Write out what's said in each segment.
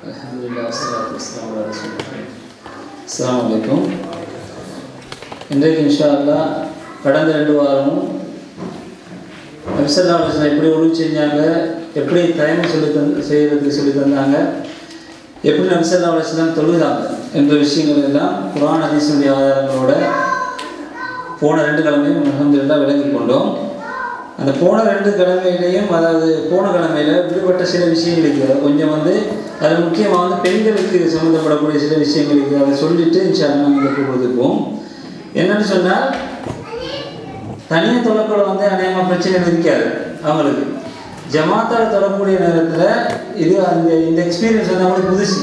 Alhamdulillah, wassalatu wassalamu ala rasulillah. Assalamu alaikum. இன்றைக்கு இன்ஷா அல்லாஹ் கடந்த 2 வாரமும் நபி ஸல்லல்லாஹு அலைஹி வஸல்லம் எப்படி உருவு செஞ்சாங்க, எப்படி தயமம் செய்யறதுக்கு சொல்லி தந்தாங்க, எப்படி நபி ஸல்லல்லாஹு அலைஹி வஸல்லம் தொழுதாங்க என்ற விஷயங்கள் எல்லாம் குர்ஆன் ஹதீஸுடைய ஆதாரங்களோட போன 2 கிழமையும் அல்ஹம்துலில்லாஹ் விளங்கி கொண்டோம். அந்த போன 2 கிழமையிலையும், அதாவது போன கிழமையில் விடுபட்ட சில விஷயங்கள் இருக்குது. கொஞ்சம் அது முக்கியமாக பெண்களுக்கு சம்மந்தப்படக்கூடிய சில விஷயங்கள் இருக்குது. அதை சொல்லிட்டு இன்ஷா அல்லாஹ் நாங்கள் கொடுத்துருப்போம். என்னென்னு சொன்னால், தனியாக தொழக்கூட அநேகமாக பிரச்சனை இருக்காது அவங்களுக்கு. ஜமாத்தால் தொழக்கூடிய நேரத்தில் இது இந்த எக்ஸ்பீரியன்ஸ் அவங்களுக்கு புதுசு.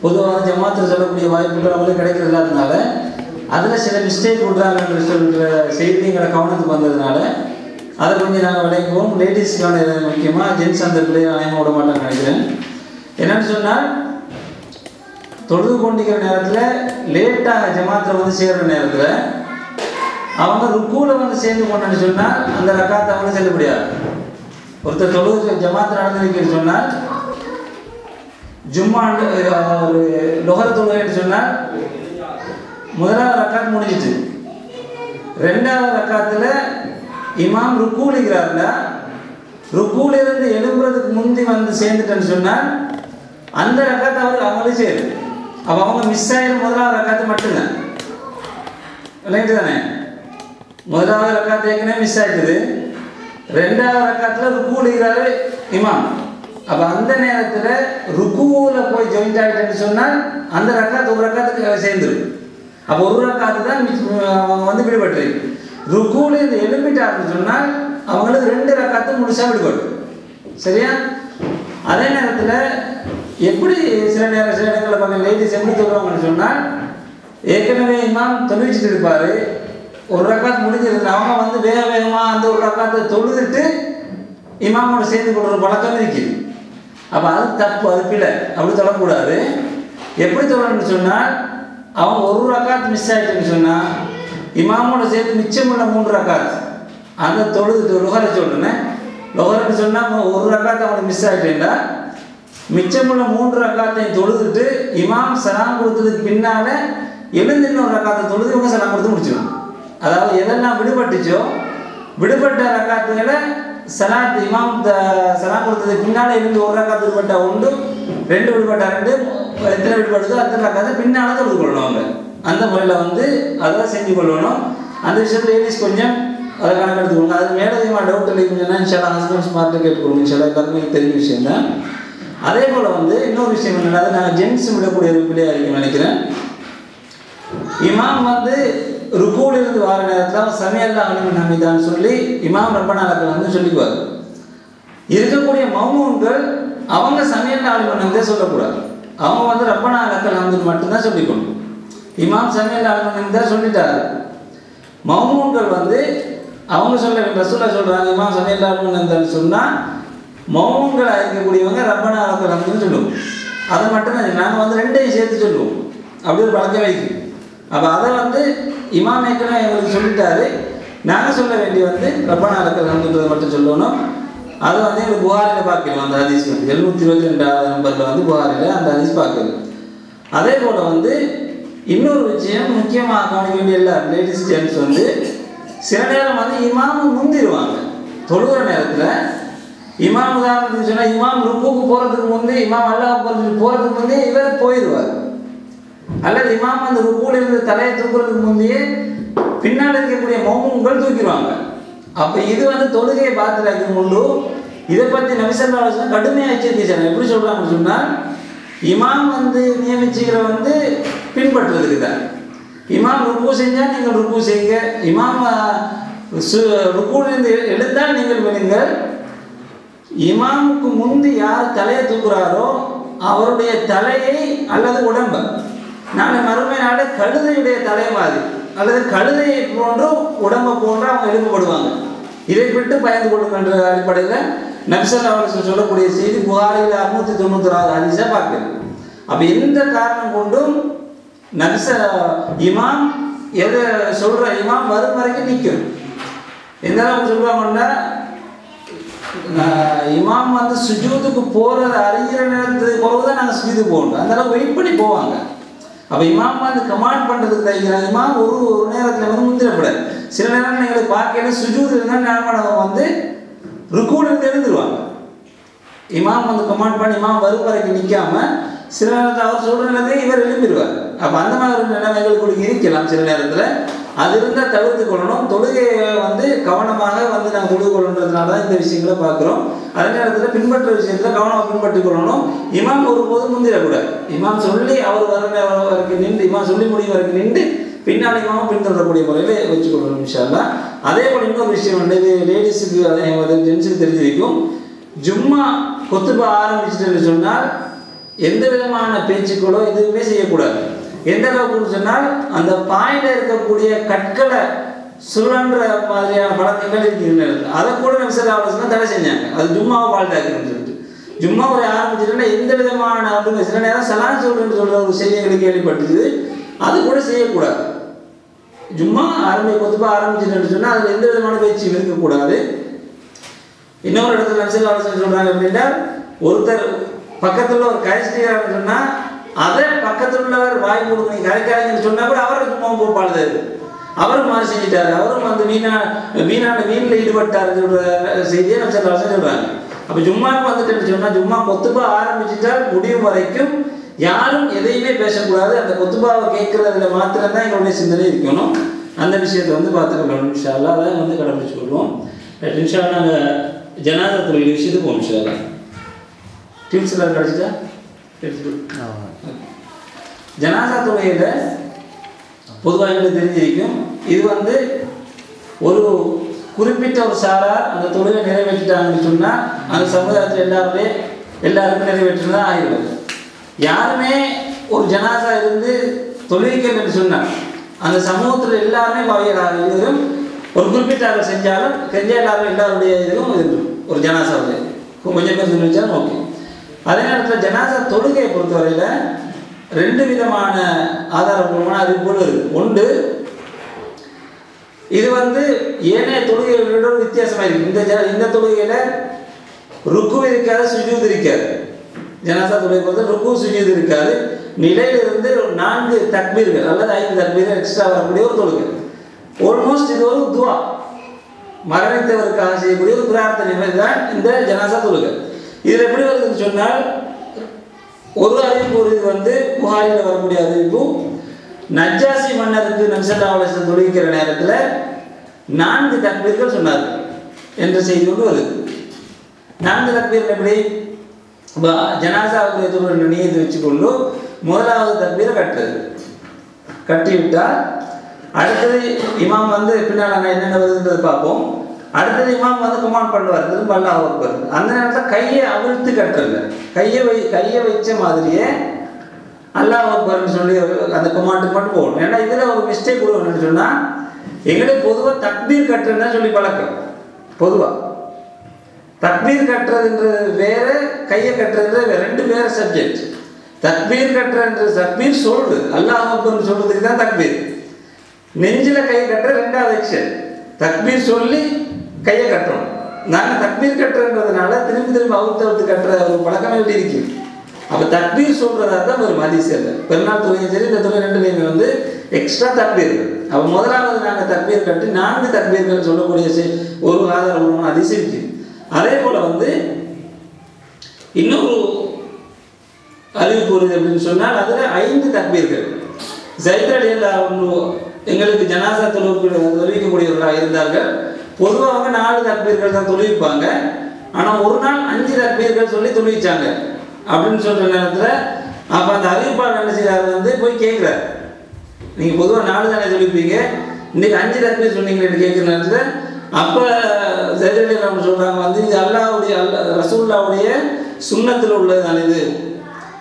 பொதுவாக ஜமாத்தில் சொல்லக்கூடிய வாய்ப்புகள் அவங்களுக்கு கிடைக்கிறது இல்லாததுனால அதில் சில மிஸ்டேக் விட்றாங்கன்ற சொல்கிற செய்திங்கிற கவனத்துக்கு வந்ததுனால அதை கொஞ்சம் நாங்கள் விளைக்குவோம். லேடிஸ்க்கான முக்கியமாக ஜென்ஸ் அந்த பிள்ளையை நியாயமாக விட மாட்டாங்க நினைக்கிறேன். என்னென்னு சொன்னால், தொழுது கொண்டிருக்கிற நேரத்தில் லேட்டாக ஜமாத்தில் சேர்கிற நேரத்தில் அவங்க ருக்கூவில் சேர்ந்து கொண்டேன்னு சொன்னால் அந்த ரக்காத்தை அவங்க செல்ல முடியாது. ஒருத்தர் தொழுது ஜமாத்தில் நடந்திருக்குன்னு சொன்னால், ஜும்மா ஒரு லொஹர் தொழுகைன்னு சொன்னால் முதலாவது ரக்காத் முடிஞ்சிச்சு. 2வது ரக்காத்தில் இமாம் ருக்கூலிக்கிறாருன்னா, ருக்கூலிருந்து எழும்புறதுக்கு முந்தி சேர்ந்துட்டேன்னு சொன்னால் அந்த ரக்காத்தை அவங்களே சேரும். அப்போ அவங்க மிஸ் ஆகிடும். முதலாவது ரக்காத்து மட்டும்தான் இல்லைட்டு தானே. முதலாவது ரக்காத்து ஏற்கனவே மிஸ் ஆகிடுது. 2வது ரக்காத்தில் ருக்கூலிக்கிறாரு இமாம். அப்போ அந்த நேரத்தில் ருக்கூவில் போய் ஜாயிண்ட் ஆகிட்டேன்னு சொன்னால் அந்த ரக்காத்து ஒரு ரக்காத்துக்கு சேர்ந்துடும். அப்போ ஒரு ரக்காத்து தான் அவங்க விடுபட்டு. ருக்கூல இந்த எழுப்பிட்டாருன்னு சொன்னால் அவங்களுக்கு 2 ரக்காத்து முழுசாக விடுபடும். சரியா? அதே நேரத்தில் எப்படி சில இடங்களில் பார்க்க லேடிஸ் எப்படி சொல்லுவாங்கன்னு சொன்னால், ஏற்கனவே இமாம் தொழுவிச்சுட்டு இருப்பார், ஒரு ரக்காத்து முடிஞ்சிருக்கு, அவங்க வேக வேகமாக அந்த ஒரு ரக்காத்தை தொழுதுட்டு இமாமோட சேர்ந்து கொள்கிற பழக்கம் இருக்குது. அப்போ அது தப்பு, அது பிழை. அப்படி தொழக்கூடாது. எப்படி தொழணும்னு சொன்னால், அவங்க ஒரு ரக்காத்து மிஸ் ஆகிட்டுன்னு சொன்னால் இமாமோட சேர்த்து மிச்சமுள்ள 3 ரக்காத் அந்த தொழுதுட்டு லொஹரை சொல்கிறேன். லொஹர்னு சொன்னால் ஒரு ரக்காத்து அவங்களுக்கு மிஸ் ஆகிட்டேன்டா, மிச்சமுள்ள 3 ரக்காத்தையும் தொழுதுட்டு இமாம் சலாம் கொடுத்ததுக்கு பின்னால் எழுந்து இன்னொரு ரக்காத்தை தொழுது இவங்க சலாம் கொடுத்து முடிச்சிடும். அதாவது எதெல்லாம் விடுபட்டுச்சோ விடுபட்ட ரக்காத்துகளை சலாத் இமாம் சலாம் கொடுத்ததுக்கு பின்னால் எழுந்து ஒரு ரக்காத்து விடுபட்டா 1, 2 விடுபட்டா 2, எத்தனை விடுபடுதோ அத்தனை ரக்காத்தை பின்னால் தொழுது கொள்ளணும். அவங்க அந்த முறையில் அதெல்லாம் செஞ்சு கொள்ளணும். அந்த விஷயத்தில் லேடிஸ் கொஞ்சம் அதை கணக்கெடுத்துக்கொள்ளுங்க. அது மேலதிகமாக டவுட் இல்லை கொஞ்சம்னா இன்ஷால்லா ஹஸ்பண்ட்ஸ் பார்த்து கேட்டுக்கொள்ளுங்க. இன்ஷால்லா எல்லாருமே தெரிஞ்ச விஷயம் தான். அதே போல் இன்னொரு விஷயம் என்னென்னா, நாங்கள் ஜென்ஸ் விடக்கூடிய ஒரு பிள்ளையாக இருக்குன்னு நினைக்கிறேன். இமாம் ருக்கூலிருந்து வர நேரத்தில் சமியல்லாஹு லிமன் ஹமீதான்னு சொல்லி இமாம் ரப்பனா லக்கல் சொல்லிக்குவார். இருக்கக்கூடிய மௌமூன்கள் அவங்க சமியல்லாஹு லிமன் ஹமீதா சொல்லக்கூடாது. அவங்க ரப்பனா லக்கல் ஹம்து மட்டும்தான் சொல்லிக்கணும். இமாம் சமியல்லாஹு லிமன் ஹமீதா சொல்லிட்டாரு. மௌமூன்கள் அவங்க சொல்ல ரசூலுல்லாஹ் சொல்கிறாங்க, இமாம் சமியல்லாஹு லிமன் ஹமீதான்னு சொன்னால் மௌமூன்களாக இருக்கக்கூடியவங்க ரப்பனா லக்கல் ஹம்துன்னு சொல்லுவோம். அதை மட்டும்தான் நாங்கள் 2ஐயும் சேர்த்து சொல்லுவோம். அப்படி ஒரு பழக்கம் வைக்கு. அப்போ அதை இமாம் ஏற்கனவே எங்களுக்கு சொல்லிட்டாரு. நாங்கள் சொல்ல வேண்டிய ரப்பனா லக்கல் ஹம்துன்றதை மட்டும் சொல்லணும். அது எங்களுக்கு புகாரில் பார்க்கலாம். அந்த ஹதீஸ் 722வது நம்பரில் புகாரில் அந்த ஹதீஸ் பார்க்கலாம். அதே போல் இன்னொரு விஷயம் முக்கியமாக கவனிக்க வேண்டிய எல்லா லேடிஸ் ஜென்ட்ஸ் சில நேரம் இமாம் முந்திடுவாங்க. தொழுகிற நேரத்தில் இமாம் உதாரணத்துக்கு சொன்னால், இமாம் ருக்குக்கு போகிறதுக்கு முந்தி, இமாம் அல்லாஹ் போகிறதுக்கு முந்தையே இவர் போயிடுவார். அல்லது இமாம் ருக்குல இருந்து தலையை தூக்குறதுக்கு முந்தையே பின்னால் இருக்கக்கூடிய மௌமூன்கள் தூக்கிடுவாங்க. அப்போ இது தொழுகையை பாத்திராக்கி கொண்டு இதை பற்றி நபி ஸல்லல்லாஹு அலைஹி வஸல்லம் கடுமையாக எச்சரிக்கைச்சாங்க. எப்படி சொல்கிறாங்கன்னு சொன்னால், இமாம் நியமிச்சுக்கிற பின்பற்றுறதுக்கு தான். இமாம் ருக்கு செஞ்சால் நீங்கள் ருக்கு செய்யுங்க, இமாம் ருக்குலேருந்து எழுந்தால் நீங்கள் விழுங்கள். இமாமுக்கு முந்தி யார் தலையை தூக்குறாரோ அவருடைய தலையை அல்லது உடம்பை நாளை மறுமை நாளை கழுதையுடைய தலை மாதிரி அல்லது கழுதையை போன்று உடம்பை போன்று அவங்க எழுப்பப்படுவாங்க. இதை விட்டு பயந்து கொள்ளுங்கிற அடிப்படையில் நபி ஸல்லல்லாஹு அலைஹி வஸல்லம் சொல்லக்கூடிய செய்தி புகாரில் 691வது ஹதீஸை பார்க்குது. அப்போ எந்த காரணம் கொண்டும் இமாம் எதை சொல்கிற இமாம் வரும் வரைக்கும் நிற்கும். எந்த அளவுக்கு சொல்லுவாங்கன்னா, இமாம் வந்து சுஜூதுக்கு போகிறது அறிகிற நேரத்துக்கு பிறகு தான் நாங்கள் சுஜூதுக்கு போகணும். அந்த அளவுக்கு வெயிட் பண்ணி போவாங்க. அப்போ இமாம் வந்து கமாண்ட் பண்ணுறதுக்கு தைக்கிறாங்க. இமாம் ஒரு நேரத்தில் வந்து முந்திரப்படாது. சில நேரம் எங்களுக்கு பார்க்கல சுஜூது இருந்தால் நாம வந்து ருக்கூலேருந்து எழுந்துருவாங்க. இமாம் வந்து கமாண்ட் பண்ணி இமாம் வரும் வரைக்கும் நிற்காம சில நேரத்தில் அவர் சொல்கிற நேரத்தில் இவர் எழுப்பிடுவார். அப்போ அந்த மாதிரி ஒரு நிலைமைகள் கூட இருக்கலாம் சில நேரத்தில். அது இருந்தால் தவிர்த்து கொள்ளணும். தொழுகையை வந்து கவனமாக வந்து நாங்கள் தொழுது கொள்ளணுன்றதுனால தான் இந்த விஷயங்களை பார்க்குறோம். அதே நேரத்தில் பின்பற்ற விஷயத்தில் கவனமாக பின்பற்றி கொள்ளணும். இமாம் ஒருபோதும் முந்திரக்கூடாது. இமாம் சொல்லி அவர் வர வரைக்கும் நின்று இமாம் சொல்லி முடியும் வரைக்கும் நின்று பின்னால் இமாமும் பின்தொடரக்கூடிய முறையில் வச்சுக்கொள்ளணும் இன்ஷா அல்லாஹ். அதே போல் இன்னொரு விஷயம் வந்து இது லேடிஸுக்கு அதே ஜென்ஸுக்கு தெரிஞ்சிருக்கும். ஜும்மா கொத்துபா ஆரம்பிச்சுட்டு சொன்னால் எந்த விதமான பேச்சுக்களோ எதுவுமே செய்யக்கூடாது. எந்த அளவுக்குன்னு சொன்னால் அந்த பாயில இருக்கக்கூடிய கற்களை சுழன்ற மாதிரியான பழக்கங்கள் இருக்கின்றன. அதை கூட நபிசல்லா தடை செஞ்சாங்க. அது ஜும்மாவை வாழ்த்தாக்குன்னு சொல்லிட்டு ஜும்மா ஒரு ஆரம்பிச்சுட்டா எந்த விதமான அப்படின்னு சில நேரம் சலான் சொல்றேன்னு சொல்ற ஒரு செய்திகளை கேள்விப்பட்டுச்சு. அது கூட செய்யக்கூடாது. ஜும்மா கொத்துபா ஆரம்பிச்சுட்டு சொன்னால் அதில் எந்த விதமான பேச்சு இருக்கக்கூடாது. இன்னொரு இடத்துல நபிசல்லா சொல்றாங்க அப்படின்னா ஒருத்தர் பக்கத்தில் ஒரு கரைச்சிட்டாருன்னு சொன்னால் அதை பக்கத்தில் உள்ளவர் வாய் கொடுங்க நீ கரைக்காதீங்கன்னு சொன்னால் கூட அவருக்கு சும்மா போப்பாடுது. அவரும் மாறி செஞ்சிட்டாரு. அவரும் வந்து வீணான வீணில் ஈடுபட்டார் சொல்ற செய்தியை நம்ம சொல்றாங்க. அப்போ ஜும்மாவுக்கு வந்துட்டு சொன்னால் ஜும்மா கொத்துபா ஆரம்பிச்சுட்டால் முடியும் வரைக்கும் யாரும் எதையுமே பேசக்கூடாது. அந்த கொத்துபாவை கேட்கறதுல மாத்திரம்தான் எங்களுடைய சிந்தனை இருக்கணும். அந்த விஷயத்தை வந்து பார்த்துக்கணும் இன்ஷா அல்லாஹ். அதை வந்து கடைபிடிச்சு கொள்வோம் இன்ஷா அல்லாஹ். நாங்கள் ஜனாதா தொழில் விஷயத்துக்கு போவோம் இன்ஷா அல்லாஹ். டிப்ஸ் எல்லாம் கிடைச்சிட்டா ஜனாதா தொழுகையில் பொதுவாக எங்களுக்கு தெரிஞ்சிருக்கும். இது வந்து ஒரு குறிப்பிட்ட ஒரு சாரார் அந்த தொழுகை நிறைவேற்றிட்டாங்கன்னு சொன்னால் அந்த சமுதாயத்தில் எல்லாருக்கும் நிறைவேற்றினா ஆகிடுவாங்க. யாருமே ஒரு ஜனாசா இருந்து தொழுகைன்னு சொன்னாங்க அந்த சமூகத்தில் எல்லாருமே பாவியராக இதுவும் ஒரு குறிப்பிட்ட செஞ்சாலும் எல்லாரும் எல்லாருடைய இதுவும் இருக்கும். ஒரு ஜனாசாவில் கொஞ்சம் பேர் சொல்லி வச்சாலும் ஓகே. அதே நேரத்தில் ஜனாசா தொழுகையை பொறுத்தவரையில் ரெண்டு விதமான ஆதாரபூர்வமான அறிவிப்புகள் இருக்குது. ஒன்று, இது வந்து ஏனைய தொழுகைகளோட வித்தியாசமாக இருக்குது. இந்த தொழுகையில் ருக்கு இருக்காது, சுஜூத் இருக்காது. ஜனாசா தொழுகை பொறுத்த ருக்கு சுஜூத் இருக்காது. நிலையிலிருந்து 4 தக்பீர்கள் அல்லது 5 தக்பீர்கள் எக்ஸ்ட்ரா வரக்கூடிய ஒரு தொழுகை. ஆல்மோஸ்ட் இது ஒரு துவா, மரணித்தவருக்காக செய்யக்கூடிய ஒரு பிரார்த்தனை தான் இந்த ஜனாசா தொழுகை. இதில் எப்படி வருதுன்னு சொன்னால் ஒரு அறிவிப்பு ஒரு இது வந்து புகாரில் வரக்கூடிய அறிவிப்பு நஜ்ஜாசி மன்னருக்கு நபிஸல்லல்லாஹு அலைஹி வஸல்லம் தொழுகிற நேரத்தில் 4 தக்பீர்கள் சொன்னார்கள் என்ற செய்தி கொண்டு வருது. 4 தக்பீர்கள் எப்படி ஜனாசாவுடைய தொழில் நியத்து வச்சுக்கொண்டு முதலாவது தக்பீரை கட்டிவிட்டால் அடுத்தது இமாம் வந்து பின்னால் என்னென்ன வருதுன்றது பார்ப்போம். அடுத்தது இமாம் வந்து கமாண்ட் பண்ணுவார் திரும்ப அல்லாஹ் அக்பர். அந்த நேரத்தில் கையை அவிழ்த்து கட்டுறது, கையை வச்ச மாதிரியே அல்லாஹ் அக்பர்னு சொல்லி அந்த கமாண்டுக்கு மட்டும் போகணும். ஏன்னா இதில் ஒரு மிஸ்டேக் கொடுக்கணும்னு சொன்னால் எங்களுக்கு பொதுவாக தக்பீர் கட்டுறதுன்னு சொல்லி பழக்கம். பொதுவாக தக்பீர் கட்டுறதுன்றது வேற, கையை கட்டுறதுன்றது வேற, ரெண்டு வேற சப்ஜெக்ட். தக்பீர் கட்டுறது தக்பீர் சொல்றது அல்லாஹ் அக்பர்னு சொல்றதுக்கு தான் தக்பீர். நெஞ்சில் கையை கட்டுற ரெண்டாவது ஆக்ஷன். தக்பீர் சொல்லி கையை கட்டுறோம். நாங்கள் தக்பீர் கட்டுறதுனால திரும்பி அவுத்து கட்டுற ஒரு பழக்கம் எப்படி இருக்கு. அப்போ தக்பீர் சொல்றதா தான் ஒரு மதிசல். பெருநாள் தொழிலும் சரி இந்த தொழில் ரெண்டுலேயுமே வந்து எக்ஸ்ட்ரா தக்பீர். அப்போ முதலாவது நாங்கள் தக்பீர் கட்டி 4 தக்பீர்கள் சொல்லக்கூடிய ஒரு ஆதாரமான அதிசயம் இருக்கு. அதே போல வந்து இன்னொரு அறிவிப்பு அப்படின்னு சொன்னால் அதில் 5 தக்பீர்கள். ஸைத் ரலியல்லாஹு எங்களுக்கு ஜனாசா தொழுவிக்கக்கூடியவர்களாக இருந்தார்கள். பொதுவாக 4 தக்பீர்கள் தான் தொழுவிப்பாங்க. ஆனால் ஒரு நாள் 5 தக்பீர்கள் சொல்லி தொழுவிச்சாங்க அப்படின்னு சொல்ற நேரத்தில் அப்போ அந்த அறிவிப்பாளர் என்ன செய்யறாரு வந்து போய் கேட்குறாரு, நீங்கள் பொதுவாக 4 தானே தொழுவிப்பீங்க, இன்னைக்கு 5 தக்பீர் சொன்னீங்கன்னு கேட்குற நேரத்தில் அப்போ ஸைத் ரலியல்லாஹு சொல்கிறாங்க வந்து இது ரசூலுல்லாஹ்வுடைய சுன்னத்தில் உள்ளது தானே, இது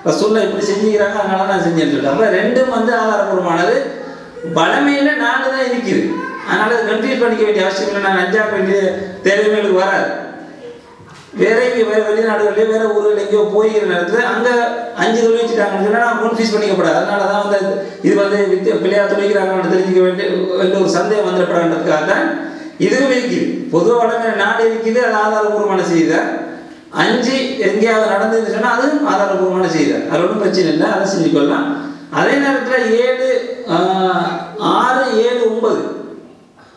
ரசூலுல்லாஹ் இப்படி செஞ்சுக்கிறாங்க அதனால நான் செஞ்சேன்னு சொல்லிட்டு. அப்போ ரெண்டும் வந்து ஆதாரபூர்வமானது. பழமையில் 4 தான் இருக்குது. அதனால் அதை கன்ஃபியூஸ் பண்ணிக்க வேண்டிய அவசியம் இல்லை. நான் 5 வேண்டிய தேவைகளுக்கு வராது. வேற வெளிநாடுகளிலே வேற ஊரில் எங்கேயோ போய்கிற நேரத்தில் அங்கே 5 தொழிச்சிட்டாங்கன்னு சொன்னால் நான் கன்ஃபியூஸ் பண்ணிக்கப்படாது. அதனால தான் வந்து இது வந்து பிள்ளையாக தொழிக்கிறாங்கன்னு தெரிஞ்சிக்க வேண்டிய ஒரு சந்தேகம் வந்துடப்படாதுன்றதுக்காக தான் இதுவும் இருக்குது. பொதுவாக வடமேல நாடு இருக்குது, அது ஆதாரபூர்வமான செய்தி. 5 எங்கேயாவது நடந்ததுன்னு சொன்னால் அதுவும் ஆதாரபூர்வமான செய்தி, அது ஒன்றும் பிரச்சனை இல்லை, அதை செஞ்சுக்கொள்ளலாம். அதே நேரத்தில் 7, 6, 7, 9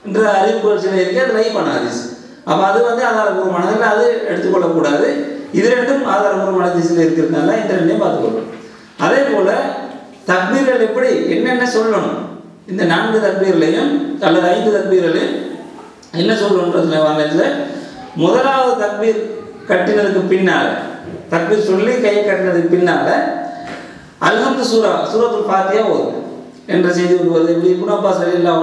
என்ற அறிவிப்புகள் சில இருக்குது, அது லைவ் பண்ண ஹதீஸ். அப்போ அது வந்து ஆதாரபூர்வமானது இல்லை, அது எடுத்துக்கொள்ளக்கூடாது. இது ரெண்டும் ஆதாரபூர்வமான ஹதீஸில் இருக்கிறதுனால இந்த ரெண்டையும் பார்த்துக்கொள்ளணும். அதே போல் தக்பீர்கள் எப்படி என்னென்ன சொல்லணும், இந்த 4 தக்பீர்களையும் அல்லது 5 தக்பீர்களையும் என்ன சொல்லணுன்றதுல வாங்கல. முதலாவது தக்பீர் கட்டினதுக்கு பின்னால், தக்பீர் சொல்லி கையை கட்டினதுக்கு பின்னால் அல்ஹம்து சூரத்துல் ஃபாத்திஹா ஓதும் என்ற செய்தி வருவது. இப்படி இப்னு அப்பாஸ் ரலியல்லாஹு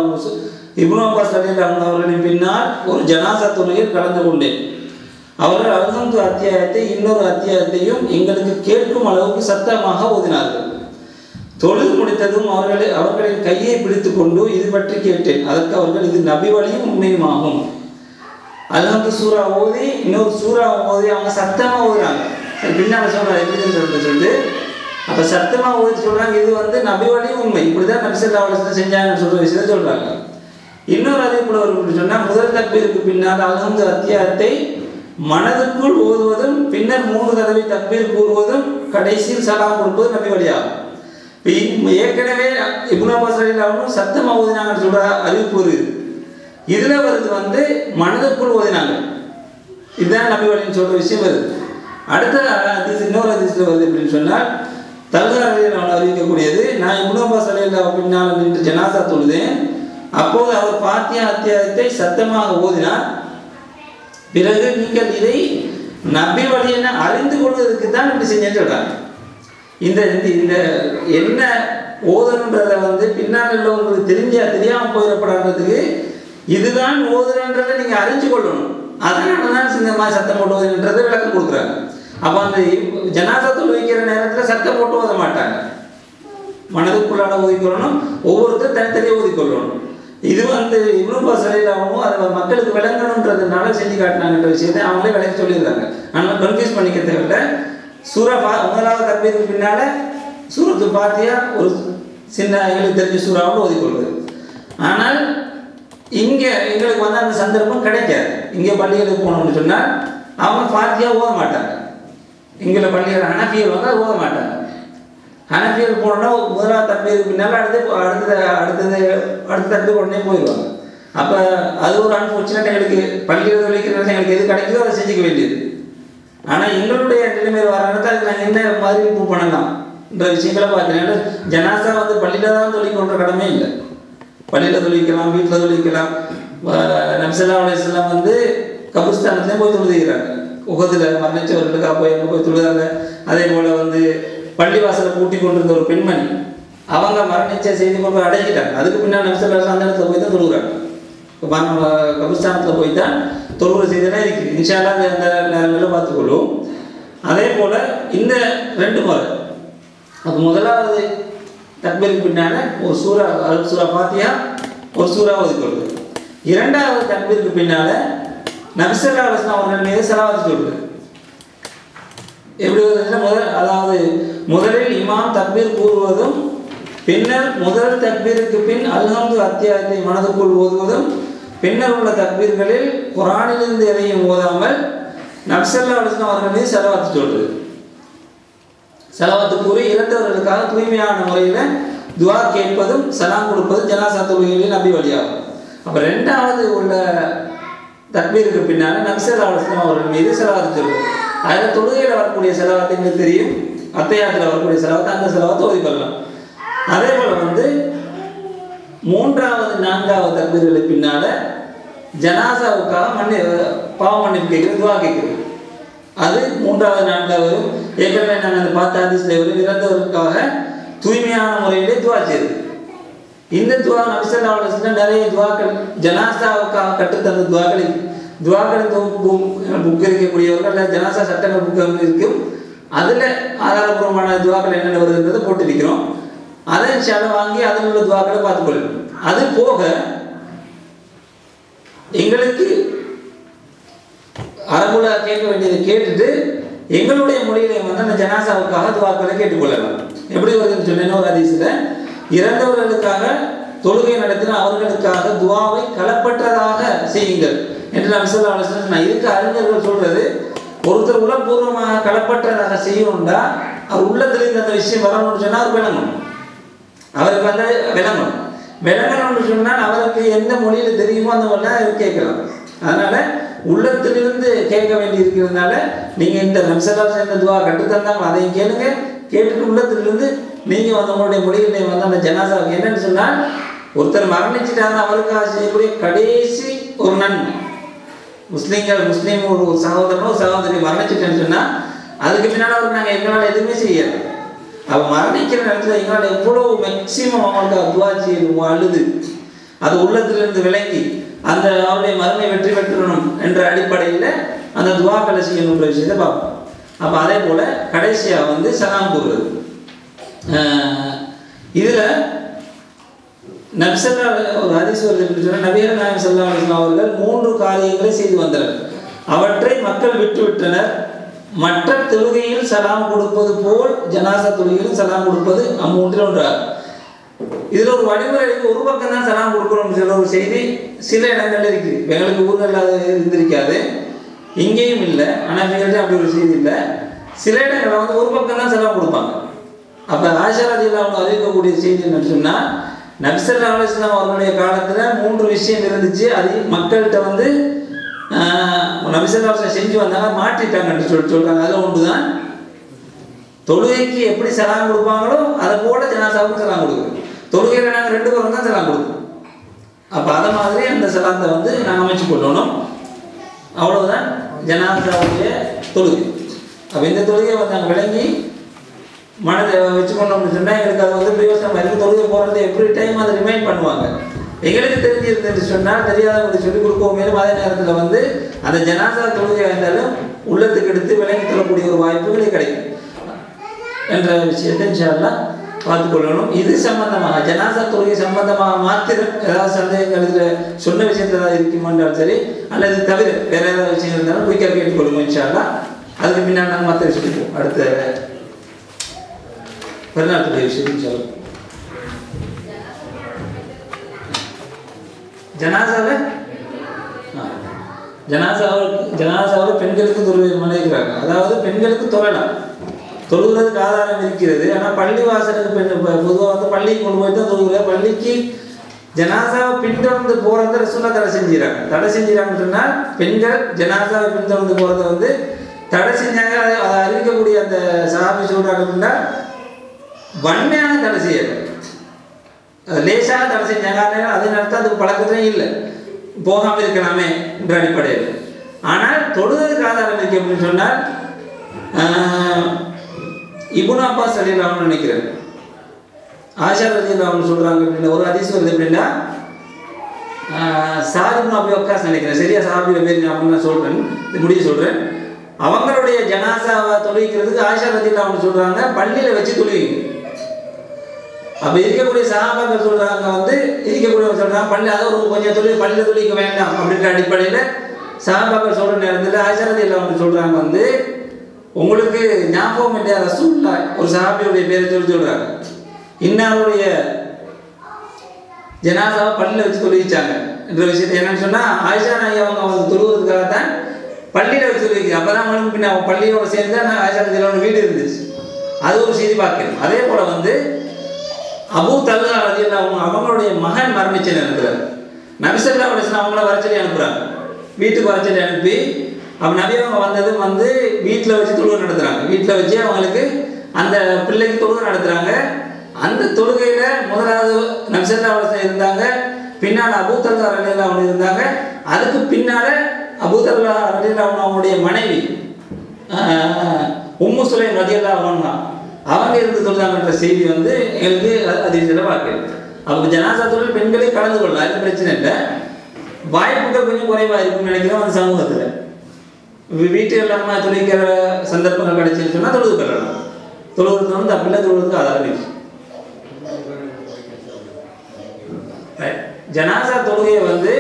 அன்ஹு அவர்களின் பின்னால் ஒரு ஜனாசா தொழுகையில் கலந்து கொண்டேன். அவர்கள் அல்ஹம்து அத்தியாயத்தை இன்னொரு அத்தியாயத்தையும் எங்களுக்கு கேட்கும் அளவுக்கு சத்தமாக ஓதினார்கள். தொழுது முடித்ததும் அவர்களின் கையை பிடித்து கொண்டு இது பற்றி கேட்டேன். அதற்கு அவர்கள் இது நபி வழியும் உண்மையுமாகும். அல்ஹம்து சூரா ஓதி இன்னொரு சூறா ஓதி அவங்க சத்தமாக ஓதுறாங்க. பின்னால் சொல்கிறாங்க எப்படி சொல்லிட்டு, அப்போ சத்தமாக ஓதி சொல்கிறாங்க இது வந்து நபி வழியும் உண்மை, இப்படி தான் நபி ஸல்லல்லாஹு அலைஹி வஸல்லம் செஞ்சாங்கன்னு சொல்கிற விஷயத்தை சொல்கிறாங்க. இன்னொரு அறிவிப்புல ஒரு சொன்னால் முதல் தக்பீருக்கு பின்னால் அல்ஹம்து அத்தியாயத்தை மனதுக்குள் ஓதுவதும் பின்னர் 3 தடவை தக்பீர் கூறுவதும் கடைசியில் சலாம் கொடுப்பது நபி வழியாகும். ஏற்கனவே இப்னு அப்பாஸ் ரலியல்லாஹு அன்ஹு சத்தமாக ஓதினாங்கன்னு சொல்ற அறிவிப்பு வருது. இதில் வருது வந்து மனதுக்குள் ஓதினாங்க, இதுதான் நபி வழின்னு சொல்ற விஷயம் வருது. அடுத்த இன்னொரு ஹதீஸ்ல வருது எப்படின்னு சொன்னால், தல்ஹா ரலியல்லாஹு அன்ஹு அறிவிக்கக்கூடியது, நான் இப்னு அப்பாஸ் ரலியல்லாஹு அன்ஹு பின்னால் நின்று ஜனாசா தொழுதேன். அப்போது அவர் ஃபாத்திஹா அத்தியாயத்தை சத்தமாக ஓதினார். பிறகு நீங்கள் இதை நபி வழி என அறிந்து கொள்வதற்கு தான் இப்படி செஞ்சேன்னு சொல்றாங்க. இந்த இந்த என்ன ஓதணுன்றதை வந்து பின்னால் உள்ளவங்களுக்கு தெரியாமல் போயிடப்படாததுக்கு இதுதான் ஓதுறன்றதை நீங்கள் அறிஞ்சு கொள்ளணும். அதனால தான் இந்த மாதிரி சத்தம் போட்டு ஓதுன்றதை விளக்கம் கொடுக்குறாங்க. அப்போ அந்த ஜனாசா தொழுவிக்கிற நேரத்தில் சத்தம் போட்டு ஓத மாட்டாங்க, மனதுக்குள்ளான ஓதிக்கொள்ளணும், ஒவ்வொருத்தரும் தனித்தனியாக ஓதிக்கொள்ளணும். இது வந்து இப்னு அப்பாஸ் ரலியல்லாஹு அன்ஹு அதை மக்களுக்கு விளங்கணுன்றதுனால செஞ்சு காட்டினாங்கன்ற விஷயத்தை அவங்களே விளக்கி சொல்லியிருக்காங்க. அதனால் கன்ஃபியூஸ் பண்ணிக்க தேவையில்லை. முதலாவது தக்பீருக்கு பின்னால் சூரத்துல் ஃபாத்திஹா ஒரு சின்ன எங்களுக்கு தெரிஞ்ச சூறாவோடு ஓதிக்கொள்வது. ஆனால் இங்கே எங்களுக்கு வந்து அந்த சந்தர்ப்பம் கிடைக்காது. இங்கே பள்ளிகளுக்கு போனோம்னு சொன்னால் அவங்க ஃபாத்திஹா ஓத மாட்டாங்க. இங்கே பள்ளிகள் ஹனஃபியல் வந்து ஓத மாட்டாங்க. ஹனஃபியல் போனோன்னா முதலாவது தக்பீருக்கு பின்னால் அடுத்த தக்பீர் உடனே போயிடுவாங்க. அப்போ அது ஒரு அன்ஃபார்ச்சுனேட். எங்களுக்கு பள்ளிகள் தொழிக்கிறது எங்களுக்கு எது கிடைக்குதோ அதை செஞ்சுக்க வேண்டியது. ஆனால் எங்களுடைய நிலைமையில் வர நேரத்தில் அதுக்கு நாங்கள் என்ன மாதிரி இம்ப்ரூவ் பண்ணலாம்ன்ற விஷயங்களை பார்க்குறேன். ஜனாசா வந்து பள்ளியில் தான் தொழில்கொண்ட கடமை இல்லை, பள்ளியில் தொழிக்கலாம், வீட்டில் தொழிக்கலாம். நபி ஸல்லல்லாஹு அலைஹி வஸல்லம் வந்து கபிரிஸ்தானத்துலேயும் போய் தொழுதுகிறாங்க. உகதில் மரணிச்சவர்களுக்காக போய் அங்கே போய் தொழுதாங்க. அதே போல் வந்து பள்ளிவாசலை பூட்டி கொண்டிருந்த ஒரு பெண்மணி அவங்க மரணிச்ச செய்தி கொண்டு போய் அடைஞ்சிட்டாங்க. அதுக்கு பின்னால் நபி ஸல்லல்லாஹு அலைஹி வஸல்லம் அந்த இடத்துல போய் தான் தொழுகிறாங்க. கபிரிஸ்தானத்தில் போய் தான் தொழுகிற செய்தியெல்லாம் இருக்குது. இன்ஷா அல்லாஹ் அந்த நேரங்களில் பார்த்துக்கொள்ளும். அதே போல் இந்த 2 முறை, அப்போ முதலாவது தக்பீருக்கு பின்னால் ஒரு சூரா ஃபாத்திஹா ஒரு சூறா ஓதிக்கொள்வது. இரண்டாவது தக்பீருக்கு பின்னால் நபி ஸல்லல்லாஹு அலைஹி வஸல்லம் அவர்கள் மீது ஸலவாத் சொல்வது. எப்படி வருதுன்னா, அதாவது முதலில் இமாம் தக்பீர் கூறுவதும் பின்னர் முதல் தக்பீருக்கு பின் அல்ஹம்து அத்தியாயத்தை மனதுக்குள் ஓதுவதும் பின்னர் உள்ள தக்பீர்களில் குர்ஆனிலிருந்து எதையும் ஓதாமல் நபி ஸல்லல்லாஹு அலைஹி வஸல்லம் அவர்கள் மீது ஸலவாத் சொல்வது. ஸலவாத் கூறி இறந்தவர்களுக்காக தூய்மையான முறையில் துஆ கேட்பதும் சலாம் கொடுப்பதும் ஜனாசா தொழுகையில் நபி வழியாகும். அப்போ ரெண்டாவது உள்ள தக்பீருக்கு பின்னால் நபி ஸல்லல்லாஹு அலைஹி வஸல்லம் அவர்கள் மீது ஸலவாத் சொல்வது. அதில் தொழுகையில் வரக்கூடிய ஸலவாத் எங்களுக்கு தெரியும், அத்தியாயத்தில் வரக்கூடிய ஸலவாத், அந்த ஸலவாத் ஓதிக்கொள்ளலாம். அதே போல் வந்து 3வது 4வது தக்பீர்களுக்கு பின்னால் ஜனாசாவுக்காக பாவ மன்னிப்பு கேட்குறது, துவா கேட்குறது. அது 3வது 4வது ஏற்கனவே நாங்கள் அந்த பார்த்த ஹதீஸ்ல இறந்தவர்களுக்காக தூய்மையான முறையிலே துவா செய்யுது. இந்த துவா நபி ஸல்லல்லாஹு அலைஹி வஸல்லம் நிறைய துவாக்கள் ஜனாசாவுக்காக கற்றுத்தந்த துவாக்களின் புக் இருக்கக்கூடியவர்கள் ஜனாசா சட்டங்கள் புக் இருக்கும். அதில் ஆதாரபூர்வமான துவாக்கள் என்னென்ன வருதுன்றதை போட்டிருக்கிறோம். அதை இன்ஷால்லா வாங்கி அதில் உள்ள துவாக்களை பார்த்துக்கொள்ளும். அது போக எங்களுக்கு அரபுல கேட்க வேண்டியதை கேட்டுட்டு எங்களுடைய மொழியிலே வந்து அந்த ஜனாசாவுக்காக துவாக்களை கேட்டுக்கொள்ளலாம். எப்படி வருதுன்னு சொன்னேன்னா, ஒரு ஹதீஸ்ல இறந்தவர்களுக்காக தொழுகை நடத்தின அவர்களுக்காக துவாவை களப்பற்றதாக செய்யுங்கள் என்று நபி ஸல்லல்லாஹு அலைஹி வஸல்லம் சொன்னாங்க. இதுக்கு அறிஞர்கள் சொல்றது, ஒருத்தர் உளப்பூர்வமாக களப்பற்றதாக செய்யணும்டா அவர் உள்ளத்திலிருந்து அந்த விஷயம் வரணும்னு சொன்னால் அவர் விளங்கணும். அவருக்கு வந்து விளங்கணும்னு சொன்னால் அவருக்கு எந்த மொழியில் தெரியுமோ அந்த மொழியில் அவர் கேட்கலாம். அதனால உள்ளத்திலிருந்து கேட்க வேண்டி இருக்கிறதுனால நீங்கள் இந்த நம்சலாச இந்த துவா கற்றுத்தந்தாங்க அதையும் கேளுங்க. கேட்டுட்டு உள்ளத்திலிருந்து நீங்கள் வந்து உங்களுடைய மொழிகளை வந்து அந்த ஜனாசாவுக்கு என்னன்னு சொன்னால், ஒருத்தர் மரணிச்சுட்டாங்க அவருக்காக செய்யக்கூடிய கடைசி ஒரு நன்மை, முஸ்லீம் ஒரு சகோதரனோ சகோதரி மரணிச்சுட்டேன்னு சொன்னால் அதுக்கு பின்னால் அவருக்கு நாங்கள் எங்களால் எதுவுமே செய்யாது. அவள் மரணிக்கிற நேரத்தில் எங்களால் எவ்வளோ மேக்சிமம் அவங்களுக்கு துவா செய்யணும், அழுது அது உள்ளத்திலிருந்து விளங்கி அந்த அவருடைய மருமை வெற்றி பெற்றணும் என்ற அடிப்படையில் அந்த துவாக்களை செய்யணுன்ற விஷயத்தை பார்ப்போம். அப்போ அதே போல் கடைசியாக வந்து சலாம் கூறுறது. இதில் நபிசல்லா ஒரு ஹதீஸ் வருது சொன்னால், நபிகள் நாயகம் ஸல்லல்லாஹு அலைஹி வஸல்லம் அவர்கள் 3 காரியங்களை செய்து வந்தனர். அவற்றை மக்கள் விட்டுவிட்டனர். மற்ற தொழுகையில் சலாம் கொடுப்பது போல் ஜனாசா தொழுகையில் சலாம் கொடுப்பது அம்மூன்றில் ஒன்றாகும். இதில் ஒரு வழிமுறை ஒரு பக்கம் தான் சலாம் கொடுக்கணும்னு சொல்ல ஒரு செய்தி சில இடங்கள்ல இருக்குது. எங்களுக்கு ஊரில் அது இருந்திருக்காது, இங்கேயும் இல்லை, ஆனால் எங்கள்கிட்ட அப்படி ஒரு செய்தி இல்லை. சில இடங்களில் வந்து ஒரு பக்கம் தான் சலாம் கொடுப்பாங்க. அப்போ ஆயிஷா ரலியல்லாஹு அன்ஹா அறிவிக்கக்கூடிய செய்தி என்னன்னு சொன்னால், நபி ஸல்லல்லாஹு அலைஹி வஸல்லம் அவர்களுடைய காலத்தில் 3 விஷயம் இருந்துச்சு. அது மக்கள்கிட்ட வந்து நபி ஸல்லல்லாஹு அலைஹி வஸல்லம் செஞ்சு வந்தாங்க, மாற்றிட்டாங்கன்னு சொல்கிறாங்க. அதில் ஒன்று தான் தொழுகைக்கு எப்படி சலாம் கொடுப்பாங்களோ அதை போல ஜனாசாவுக்கு சலாம் கொடுக்குறோம். தொழுகையில் நாங்கள் 2 பேரும் தான் சலாம் கொடுக்குறோம். அப்போ அதை மாதிரி அந்த சலாத்தை வந்து நாங்கள் அமைச்சு கொள்ளணும். அவ்வளவுதான் ஜனாசாவுடைய தொழுகை. அப்போ இந்த தொழுகையை வந்து நாங்கள் விளங்கி மனதை வச்சுக்கொண்டோம்னு சொன்னால் எங்களுக்கு அது வந்து பிரயோசனம் இருக்குது. தொழுகை போகிறது எவ்ரி டைம் அதை ரிமைண்ட் பண்ணுவாங்க. எங்களுக்கு தெரிஞ்சிருந்துன்னு சொன்னால் தெரியாதவங்க சொல்லிக் கொடுக்கவும் மேலும் அதே நேரத்தில் வந்து அந்த ஜனாசா தொழுகை இருந்தாலும் உள்ளத்துக்கு எடுத்து விளங்கி தரக்கூடிய ஒரு வாய்ப்புகளே கிடைக்கும் என்ற விஷயத்தை இன்ஷா அல்லாஹ் பார்த்துக்கொள்ளணும். இது சம்பந்தமாக ஜனாசா தொழுகை சம்பந்தமாக மாத்திரம் ஏதாவது சந்தேகங்கள் இதில் சொன்ன விஷயத்தில் ஏதாவது இருக்குமான்றாலும் சரி, அல்லது தவிர வேறு ஏதாவது விஷயம் இருந்தாலும் குயிக்காக கேட்டுக்கொள்ளுங்க இன்ஷா அல்லாஹ். அதுக்கு பின்னால் நாங்கள் மற்ற விஷயம் அடுத்த பெருநாட்டுடைய விஷயம் இன்ஷா அல்லாஹ். ஜனாசாவில் பெண்களுக்கு தொழுகை மனைக்கிறாங்க. அதாவது பெண்களுக்கு தொழலாம், தொழுகிறதுக்கு ஆதாரம் இருக்கிறது. ஆனால் பள்ளி வாசலுக்கு பொதுவாக வந்து பள்ளிக்கு கொண்டு போய் தான் தொழுகிற. பள்ளிக்கு ஜனாசாவை பின்தொடர்ந்து போகிறத ரசூலுல்லாஹ் தடை செஞ்சுறாங்கன்னு சொன்னால், பெண்கள் ஜனாசாவை பின்தொடர்ந்து போகிறத வந்து தடை செஞ்சாங்க. அதை அறிவிக்கக்கூடிய அந்த சஹாபி சொல்கிறாங்க அப்படின்னா வன்மையான தடை செய்யலை, லேசாக தடை செஞ்சாங்க. அதே நேரத்தில் அதுக்கு பழக்கத்திலே இல்லை, போகாமல் இருக்கலாமே என்ற அடிப்படையில். ஆனால் தொழுகிறதுக்கு ஆதாரம் இருக்கு அப்படின்னு சொன்னால் இப்னு அப்பாஸ் ரலியல்லாஹு அன்ஹு நினைக்கிறேன், ஆயிஷா ரலியல்லாஹு அன்ஹா சொல்கிறாங்க அப்படின்னா ஒரு ஹதீஸ் வருது அப்படின்னா, சாத் இப்னு அபி வக்காஸ் நினைக்கிறேன், சரியா சஹாபியோட பேர் ஞாபகம் நான் சொல்கிறேன், சொல்கிறேன். அவங்களுடைய ஜனாசாவை தொழுவிக்கிறதுக்கு ஆயிஷா ரலியல்லாஹு அன்ஹா சொல்கிறாங்க பள்ளியில் வச்சு தொழுவிங்க. அப்போ இருக்கக்கூடிய சஹாபாக்கள் சொல்கிறாங்க வந்து இருக்கக்கூடியவங்க சொல்கிறாங்க பள்ளி அதை ஒரு கொஞ்சம் பள்ளியில் தொழிக்க வேண்டாம் அப்படின்ற அடிப்படையில் சஹாபாக்கள் சொல்கிற நேரத்தில் ஆயிஷா ரலியல்லாஹு அன்ஹா சொல்கிறாங்க வந்து, உங்களுக்கு ஞாபகம் இல்லையா ரசூலுல்லாஹ் ஒரு சஹாபியுடைய பேரை சொல்கிறாங்க, இன்னாருடைய ஜனாசாவை பள்ளியில் வச்சு தொழுவிச்சாங்க என்ற விஷயத்தை என்னன்னு சொன்னால், ஆயிஷா நாயகி அவங்க தொழுவதுக்காக தான் பள்ளியில் வச்சு தொழுவிக்க. அப்போ தான் அவங்களுக்கு பின்ன அவங்க பள்ளியோட சேர்ந்து ஆயிஷா ரலியல்லாஹு அன்ஹா வீடு இருந்துச்சு. அது ஒரு செய்தி பார்க்கணும். அதே போல் வந்து அபூ தல்ஹா ரலியல்லாஹு அன்ஹு அவங்களுடைய மகன் மரணிச்ச நேரத்தில் நபி ஸல்லல்லாஹு அலைஹி வஸல்லம் அவங்கள வரச்சொல்லி அனுப்புகிறாங்க, வீட்டுக்கு வரச்சொல்லி அனுப்பி அப்போ நபி அவங்க வந்ததும் வந்து வீட்டில் வச்சு தொழுகை நடத்துகிறாங்க. வீட்டில் வச்சு அவங்களுக்கு அந்த பிள்ளைக்கு தொழுகை நடத்துகிறாங்க. அந்த தொழுகையில் முதலாவது நபி ஸல்லல்லாஹு அலைஹி வஸல்லம் இருந்தாங்க, பின்னால் அபூ தல்ஹா ரலியல்லாஹு அன்ஹு இருந்தாங்க, அதுக்கு பின்னால் அபூ தல்ஹா ரலியல்லாஹு அன்ஹு அவங்களுடைய மனைவி உம்மு சுலைம் ரலியல்லாஹு அன்ஹா அவங்க இருந்து தொழுதாங்கன்ற செய்தி வந்து எங்களுக்கு அதிர்ச்சியில் பார்க்குது. அப்போ ஜனாசா தொழில் பெண்களே கலந்து கொள்ளலாம், அது பிரச்சனை இல்லை. வாய்ப்புகள் கொஞ்சம் குறைவாக இருக்குன்னு நினைக்கிறோம் அந்த சமூகத்தில். வீட்டுகள் நம்ம தொழிக்கிற சந்தர்ப்பங்கள் கிடைச்சின்னு சொன்னால் தொழுது கொள்ளலாம். தொழுகிறது வந்து அப்படிலாம் தொழுகிறதுக்கு ஆதாரம் இருக்கு. ஜனாசா தொழுகையை வந்து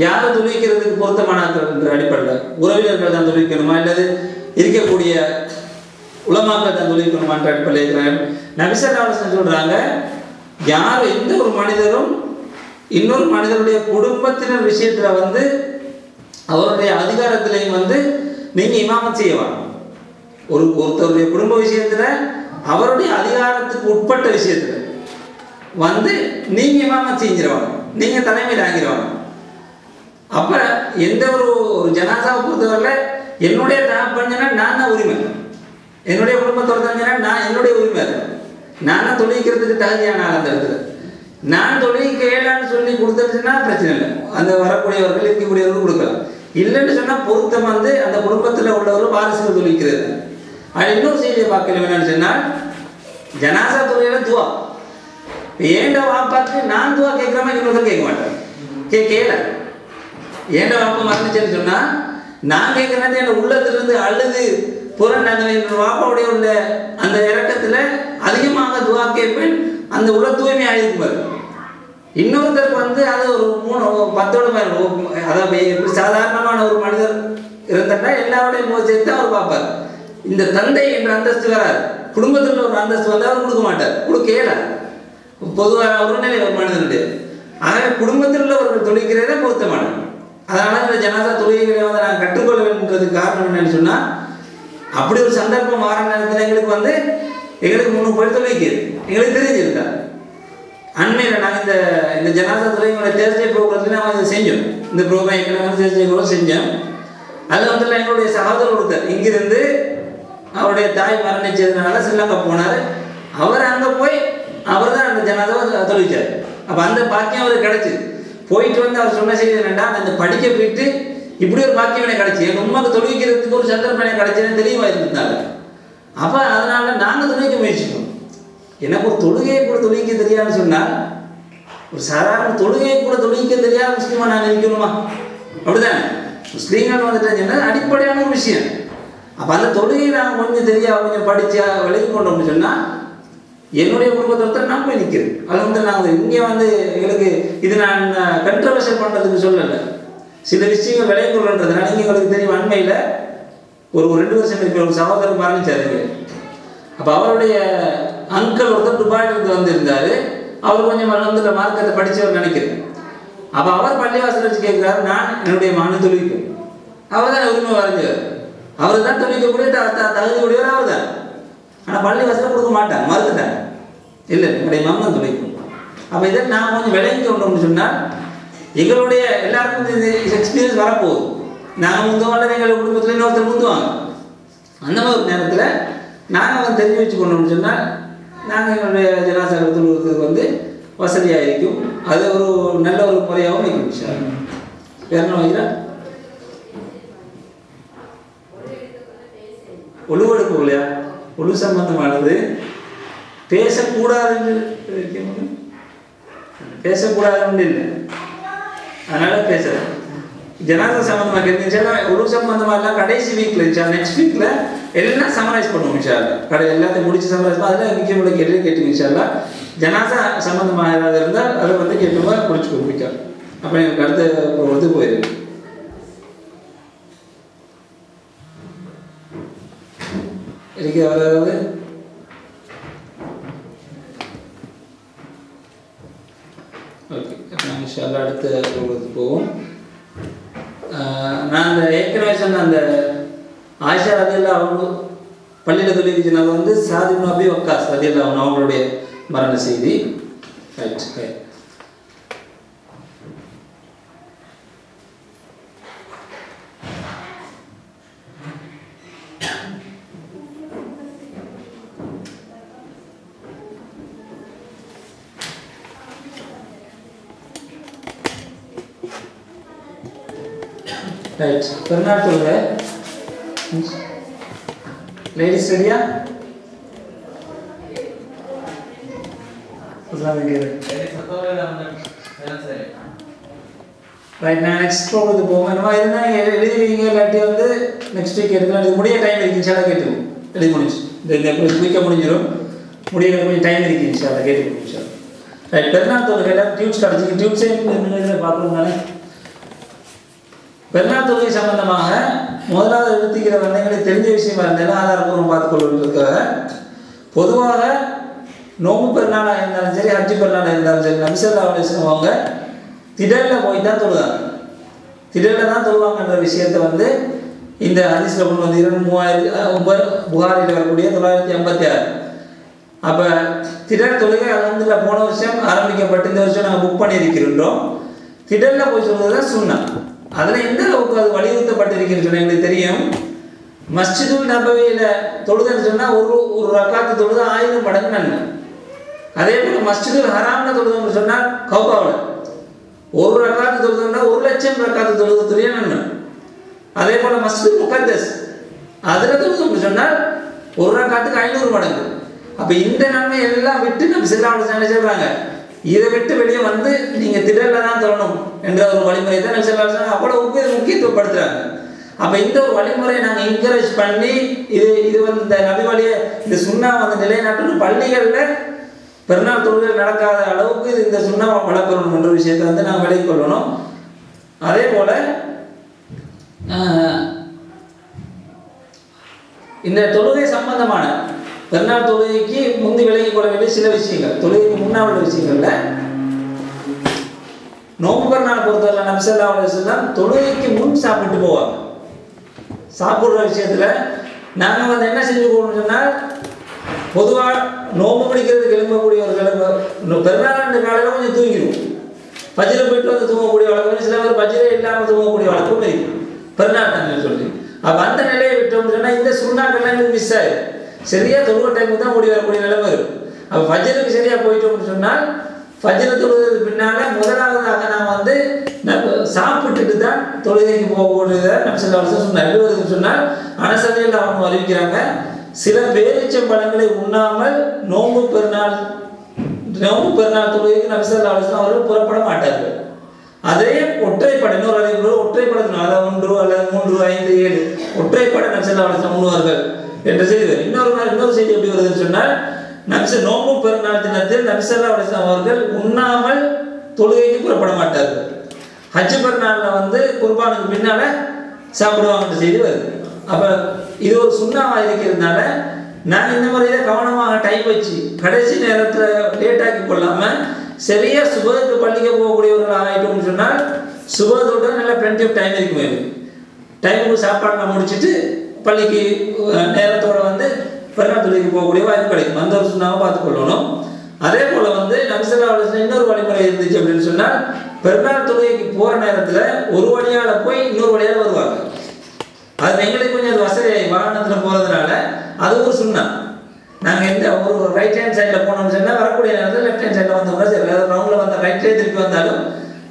யார் தொழுவிக்கிறதுக்கு பொருத்தமானன்ற அடிப்படையில் உறவினர்கள் தான் தொழுவிக்கணுமா அல்லது இருக்கக்கூடிய உலமாக்கள் தான் தொழுவிக்கணுமான்ற அடிப்படையில் இருக்கிறாங்க. நபி ஸல்லல்லாஹு அலைஹி வஸல்லம் சொல்கிறாங்க, யார் எந்த ஒரு மனிதரும் இன்னொரு மனிதனுடைய குடும்பத்தினர் விஷயத்தில் வந்து அவருடைய அதிகாரத்திலையும் வந்து நீங்கள் இமாமத் செய்யலாம். ஒருத்தருடைய குடும்ப விஷயத்தில் அவருடைய அதிகாரத்துக்கு உட்பட்ட விஷயத்தில் வந்து நீங்கள் இமாமத் செஞ்சிருவாங்க, நீங்கள் தலைமை தாங்கிடுவாங்க. அப்போ எந்த ஒரு ஜனாசாவை பொறுத்தவரை என்னுடைய தகப்பன்னா நான் தான் உரிமை, என்னுடைய குடும்பத்தோட தங்கன்னா நான் என்னுடைய உரிமை. அது நான் தான் தொழிக்கிறதுக்கு தகுதியான ஆள். அந்த இடத்துல நான் தொழில் கேளான்னு சொல்லி கொடுத்துருச்சுன்னா பிரச்சனை இல்லை, அந்த வரக்கூடியவர்கள் இருக்கக்கூடியவர்கள் கொடுக்கலாம். இல்லைன்னு சொன்னால் பொருத்தம் வந்து அந்த குடும்பத்தில் உள்ளவர்கள் வாரிசுகள் தொழிக்கிறது. அது இன்னொரு செய்தியை பார்க்கல என்னன்னு சொன்னால் ஜனாசா தொழில துவா. ஏண்ட வாப்பாக்கு நான் துவா கேட்குற மாதிரி இன்னொருத்தர் கேட்க மாட்டேன், கேட்கல. ஏண்ட வாப்பா மறந்துச்சுன்னு சொன்னால் நான் கேட்குறேன் என் உள்ளத்திலிருந்து அழுது புறநாங்கள் வாப்பாவுடைய உள்ள அந்த இறக்கத்தில் அதிகமாக துவா கேட்பேன், அந்த உள்ள தூய்மையாக இருக்குமாறு. இன்னொருத்தருக்கு வந்து அது ஒரு 3-10 அதாவது சாதாரணமான ஒரு மனிதர் இருந்தா எல்லாருடைய சேர்த்து அவர் பார்ப்பார். இந்த தந்தை என்ற அந்தஸ்து வராது, குடும்பத்தில் ஒரு அந்தஸ்து வந்து அவர் கொடுக்க மாட்டார், கொடுக்கல. பொதுவாக ஒரு நிலை ஒரு மனிதனுடைய. ஆகவே குடும்பத்தில் உள்ளவர்கள் தொழிக்கிறதே பொருத்தமான. அதனால இந்த ஜனாசா தொழில்களை வந்து நாங்கள் கற்றுக்கொள்ள வேண்டுன்றதுக்கு காரணம் என்னன்னு சொன்னால் அப்படி ஒரு சந்தர்ப்பம் மாற நேரத்தில் எங்களுக்கு வந்து எங்களுக்கு 3 பேர் தொழிக்கிறது எங்களுக்கு தெரிஞ்சிருந்தா. அண்மையில் நாங்கள் இந்த ஜனாசா துறையோட தேர்தலை ப்ரோக்ராம்ல நாங்கள் இதை செஞ்சோம். இந்த ப்ரோக்ராம் எங்களுக்கு தேர்தலை கூட செஞ்சோம். அதில் வந்து எங்களுடைய சகோதரர் ஒருத்தர் இங்கிருந்து அவருடைய தாய் மரணிச்சதுனால ஸ்ரீலங்கா போனார். அவர் அங்கே போய் அவர் தான் அந்த ஜனாதாவை தொழிச்சார். அப்போ அந்த பாக்கியம் அவருக்கு கிடைச்சி போயிட்டு வந்து அவர் சொன்ன செய்தி என்னென்னா அந்த படிக்க போயிட்டு இப்படி ஒரு பாக்கியம் எனக்கு கிடைச்சி, எங்கள் உண்மைக்கு தொழிக்கிறதுக்கு ஒரு சந்தர்ப்பம் எனக்கு கிடைச்சதுன்னு தெளிவாக இருந்தாங்க. அப்போ அதனால நாங்கள் தொழிக்க முயற்சிக்கணும். எனக்கு ஒரு தொழுகையை கூட தொழிக்க தெரியாதுன்னு சொன்னால் ஒரு சாதாரண தொழுகையை கூட தொழிக்க தெரியாத முஸ்லீமாக நான் இருக்கணுமா? அப்படிதானே? முஸ்லீம்கள் வந்துட்டு அடிப்படையான ஒரு விஷயம். அப்போ அந்த தொழுகையை நாங்கள் கொஞ்சம் தெரியாது கொஞ்சம் படித்தா விலகி கொண்டோம்னு சொன்னால் என்னுடைய குடும்பத்தோட நான் போய் நிற்கிறேன். அது வந்து நாங்கள் இங்கே வந்து எங்களுக்கு இது நான் கண்ட்ரவர்ஷியல் பண்ணுறதுக்கு சொல்லலை, சில விஷயங்கள் விலை கொள்ளுன்றதுனால. நீங்கள் எங்களுக்கு தெரியும் அண்மையில் ஒரு 2 வருஷம் இருக்கிற ஒரு சகோதரர் மரணிச்சாருங்க. அப்போ அவருடைய அங்கிள் ஒருத்தர் துபாயிலிருந்து வந்திருந்தார். அவர் கொஞ்சம் வந்து மார்க்கத்தை படித்தவர் நினைக்கிறேன். அப்போ அவர் பள்ளிவாசல் வச்சு கேட்குறாரு, நான் என்னுடைய மகனை தொழிக்கும். அவர் தான் உரிமை வரைஞ்சவர், அவர் தான் தொழிக்கக்கூடிய தகுதி உடையவர் அவர் தான். ஆனால் பள்ளிவாசலில் கொடுக்க மாட்டாங்க, மறுத்துட்டாங்க. இல்லை என்னுடைய மகன் தொழிக்கும். அப்போ இதை நான் கொஞ்சம் விலைக்கு கொண்டோம்னு சொன்னால் எங்களுடைய எல்லாருக்கும் இந்த எக்ஸ்பீரியன்ஸ் வரப்போகுது. நாங்கள் முந்துவாங்க, எங்கள் குடும்பத்தில் இன்னொருத்தர் முந்துவாங்க. அந்த மாதிரி ஒரு நேரத்தில் நாங்கள் வந்து தெரிஞ்சு வச்சு கொண்டோம்னு சொன்னால் நாங்கள் எங்களுடைய ஜனாசா தொழுவதுக்கு வந்து வசதியாக இருக்கும். அது ஒரு நல்ல ஒரு முறையாகவும் இருக்கும். சார் வேற என்ன வைக்கிறா ஒழுவெடுக்க இல்லையா? ஒழு சம்பந்தமானது பேசக்கூடாதுன்னு பேசக்கூடாதுன்னு இல்லை, அதனால் பேசுகிறேன். ஜனாதா சம்பந்தமாக இருந்துச்சுன்னா ஒழு சம்பந்தமாக எல்லாம் கடைசி வீக்கில் இருந்துச்சா நெக்ஸ்ட் வீக்கில் எல்லாம் சமரைஸ் பண்ணுவோம். இன்ஷால்லா கடை எல்லாத்தையும் முடிச்சு சமரைஸ் அதில் முக்கியமான கேட்டு இன்ஷால்லா ஜனாசா சம்பந்தமாக ஏதாவது இருந்தால் அதை வந்து கேட்டுவா குடிச்சு முடிக்கும். அப்போ எனக்கு அடுத்த வந்து போயிருக்கு. இருக்கு அதாவது ஓகே. நாங்கள் இன்ஷால்லா அடுத்த போவோம். நான் அந்த ஏற்கனவே சொன்ன அந்த ஆயிஷா ரதியல்லாஹு அவங்க பள்ளியில் தொழில் வந்து சாத் இப்னு அபி வக்காஸ் ரதியல்லாஹு அவங்களுடைய மரண செய்தி. ரைட் ரைட் பெருநாள் தொழுகை லேடிஸ் ரெடியா? ரைட் நான் நெக்ஸ்ட் ப்ரோக்ராமுக்கு போவோம். என்னமா இருந்தால் எழுதிவீங்க இல்லாட்டி வந்து நெக்ஸ்ட் வீக் எடுக்கலாம். இது முடிய டைம் இருக்கு இன்ஷால்லா கேட்டுருவோம். எழுதி முடிஞ்சு இந்த வீக்காக முடிஞ்சிடும். முடிய கொஞ்சம் டைம் இருக்கு இன்ஷால்லா கேட்டுருவோம். இன்ஷால்லா ரைட் பெருநாள் தொழுகை எல்லாரும் டியூப்ஸ் கிடச்சிங்க. டியூப்ஸே பார்க்கணும் தானே. பெருநாள் தொழுகை சம்பந்தமாக முதலாவது எழுத்துக்கிற வந்தவங்களுக்கு தெரிஞ்ச விஷயமா இருந்தாலும் ஆதாரப்பூர்வம் பார்த்துக்கொள்வதற்காக பொதுவாக நோம்பு பெருநாளாக இருந்தாலும் சரி ஹஜ்ஜு பெருநாளாக இருந்தாலும் சரி நபி ஸல்லல்லாஹு அலைஹி வஸல்லம் அவங்க திடலில் போய் தான் தொழுதாங்க. திடலில் தான் தொழுவாங்கன்ற விஷயத்தை வந்து இந்த ஹதீஸில் கொண்டு வந்து 2009 புகாரில் வரக்கூடிய 956. அப்போ திடல் தொழுகை அல்ஹம்துலில்லாஹ் போன வருஷம் ஆரம்பிக்கப்பட்டு இந்த வருஷம் நாங்கள் புக் பண்ணியிருக்கின்றோம். திடலில் போய் சொல்கிறது தான் சுன்னா. அதில் எந்த அளவுக்கு அது வலியுறுத்தப்பட்டிருக்குன்னு சொன்னால் எங்களுக்கு தெரியும். மஸ்ஜிதுல் நபவியில் தொழுதுன்னு சொன்னால் ஒரு ரக்காத்து தொழுது 1000 மடங்கு நன்மை. அதே போல் மஸ்ஜிதுல் ஹராம்ல தொழுதுன்னு சொன்னால் கௌபாவில் ஒரு ரக்காத்து தொழுதுன்னா 1,00,000 ரக்காத்து தொழுதுக்குரிய நன்மை. அதே போல் மஸ்ஜிதுல் முகத்தஸ் அதில் தொழுதுன்னு சொன்னால் ஒரு ரக்காத்துக்கு 500 மடங்கு. அப்போ இந்த நன்மை எல்லாம் விட்டு நம்ம செல்லாமல் சொல்கிறாங்க, இதை விட்டு வெளியே வந்து நீங்கள் திடலில் தான் தொழணும் என்ற ஒரு வழிமுறை தான் நம்ம செல்லாமல் அவ்வளோ முக்கியத்துவப்படுத்துகிறாங்க. அப்போ இந்த ஒரு வழிமுறையை நாங்கள் என்கரேஜ் பண்ணி இது வந்து இந்த நபி வழியை இந்த சுண்ணா வந்து நிலைநாட்டணும். பள்ளிகளில் பெருநாள் தொழுகை நடக்காத அளவுக்கு இந்த சுண்ணாவை வளர்க்கணும் என்ற விஷயத்தை வந்து நாங்கள் விலகிக் கொள்ளணும். அதே போல் இந்த தொழுகை சம்பந்தமான பெருநாள் தொழுகைக்கு முந்தி விலகிக் கொள்ள வேண்டிய சில விஷயங்கள், தொழுகைக்கு முன்னால் உள்ள விஷயங்கள்ல நோன்பு பெருநாள் பொறுத்தவரை நபி ஸல்லல்லாஹு அலைஹி வஸல்லம் தொழுகைக்கு முன் சாப்பிட்டு போவாங்க. சாப்பிட்ற விஷயத்துல நாங்கள் வந்து என்ன செஞ்சு போகணும்னு சொன்னால், பொதுவாக நோம்பு பிடிக்கிறதுக்கு எழும்பக்கூடியவர்களுக்கு பெருநாள் காலையில் கொஞ்சம் தூங்கிடுவோம். பஜ்ரை போயிட்டு வந்து தூங்கக்கூடிய வழக்கம், சில பேர் பஜ்ரை இல்லாமல் தூங்கக்கூடிய வழக்கம் இருக்கும் பெருநாள் தானே சொல்லி. அப்போ அந்த நிலையை விட்டோம்னு சொன்னால் இந்த சுண்ணாக்கள்லாம் எனக்கு மிஸ் ஆயிடும். சரியா தொழுவ டைமுக்கு தான் ஓடி வரக்கூடிய நிலைமை இருக்கும். அப்போ ஃபஜ்ருக்கு சரியாக போயிட்டோம்னு சொன்னால் ஃபஜ்ர் தொழுவதற்கு பின்னால் முதலாவதாக நாம் வந்து சாப்பிட்டுட்டு தான் தொழுகைக்கு போகக்கூடியதை நபி ஸல்லல்லாஹு அலைஹி வஸல்லம் சொன்னார். சொன்னால் அனசதையில் அவங்க அறிவிக்கிறாங்க, சில பேரிச்சம்பழங்களை உண்ணாமல் நோன்பு பெருநாள் தொழுகைக்கு நபி ஸல்லல்லாஹு அலைஹி வஸல்லம் அவர்கள் புறப்பட மாட்டார்கள். அதே ஒற்றைப்படை இன்னொரு அறிவிப்பு ஒற்றைப்படத்தினால் அதாவது 1 அல்லது 3, 5, 7 ஒற்றைப்படை நபி ஸல்லல்லாஹு அலைஹி வஸல்லம் உண்ணுவார்கள் என்ற செய்தி. இன்னொரு செய்தி எப்படி வருதுன்னு சொன்னால், நோன்பு பெருநாள் தினத்தில் நபி ஸல்லல்லாஹு அலைஹி வஸல்லம் அவர்கள் உண்ணாமல் தொழுகைக்கு புறப்பட மாட்டார்கள். ஹஜ் பெருநாளில் வந்து குர்பானுக்கு பின்னால சாப்பிடுவாங்கன்ற செய்தி வருது. அப்போ இது ஒரு சுண்ணாவாக இருக்கிறதுனால நாங்கள் இந்த முறையில் கவனமாக டைம் வச்சு கடைசி நேரத்தில் லேட்டாக்கி கொள்ளாமல் சரியாக சுபத்துக்கு பள்ளிக்கு போகக்கூடியவர்கள் ஆகிட்டோம்னு சொன்னால் சுபத்தோட நல்லா பிளென்டி ஆஃப் டைம் இருக்குமே. டைமுக்கு சாப்பாடு முடிச்சுட்டு பள்ளிக்கு நேரத்தோடு வந்து பெருநாள் தொழுகைக்கு போகக்கூடிய வாய்ப்பு கிடைக்கும். அந்த ஒரு சுண்ணாவை பார்த்துக்கொள்ளணும். அதே போல் வந்து நபி ஸல்லல்லாஹு அலைஹி வஸல்லம் இன்னொரு வழிமுறை இருந்துச்சு அப்படின்னு சொன்னால், பெருநாள் தொழுகைக்கு போகிற நேரத்தில் ஒரு வழியால் போய் இன்னொரு வழியால் வருவாங்க. அது எங்களுக்கு கொஞ்சம் அது வசதி வாகனத்தில் போகிறதுனால அது ஒரு சுண்ணா. நாங்கள் எந்த ஒரு ரைட் ஹேண்ட் சைடில் போனோம்னு சொன்னால் வரக்கூடிய நேரத்தில் லெஃப்ட் ஹேண்ட் சைடில் வந்தோம்னா சரி, அதாவது ரவுண்டில் வந்த ரைட்லேயே திருப்பி வந்தாலும்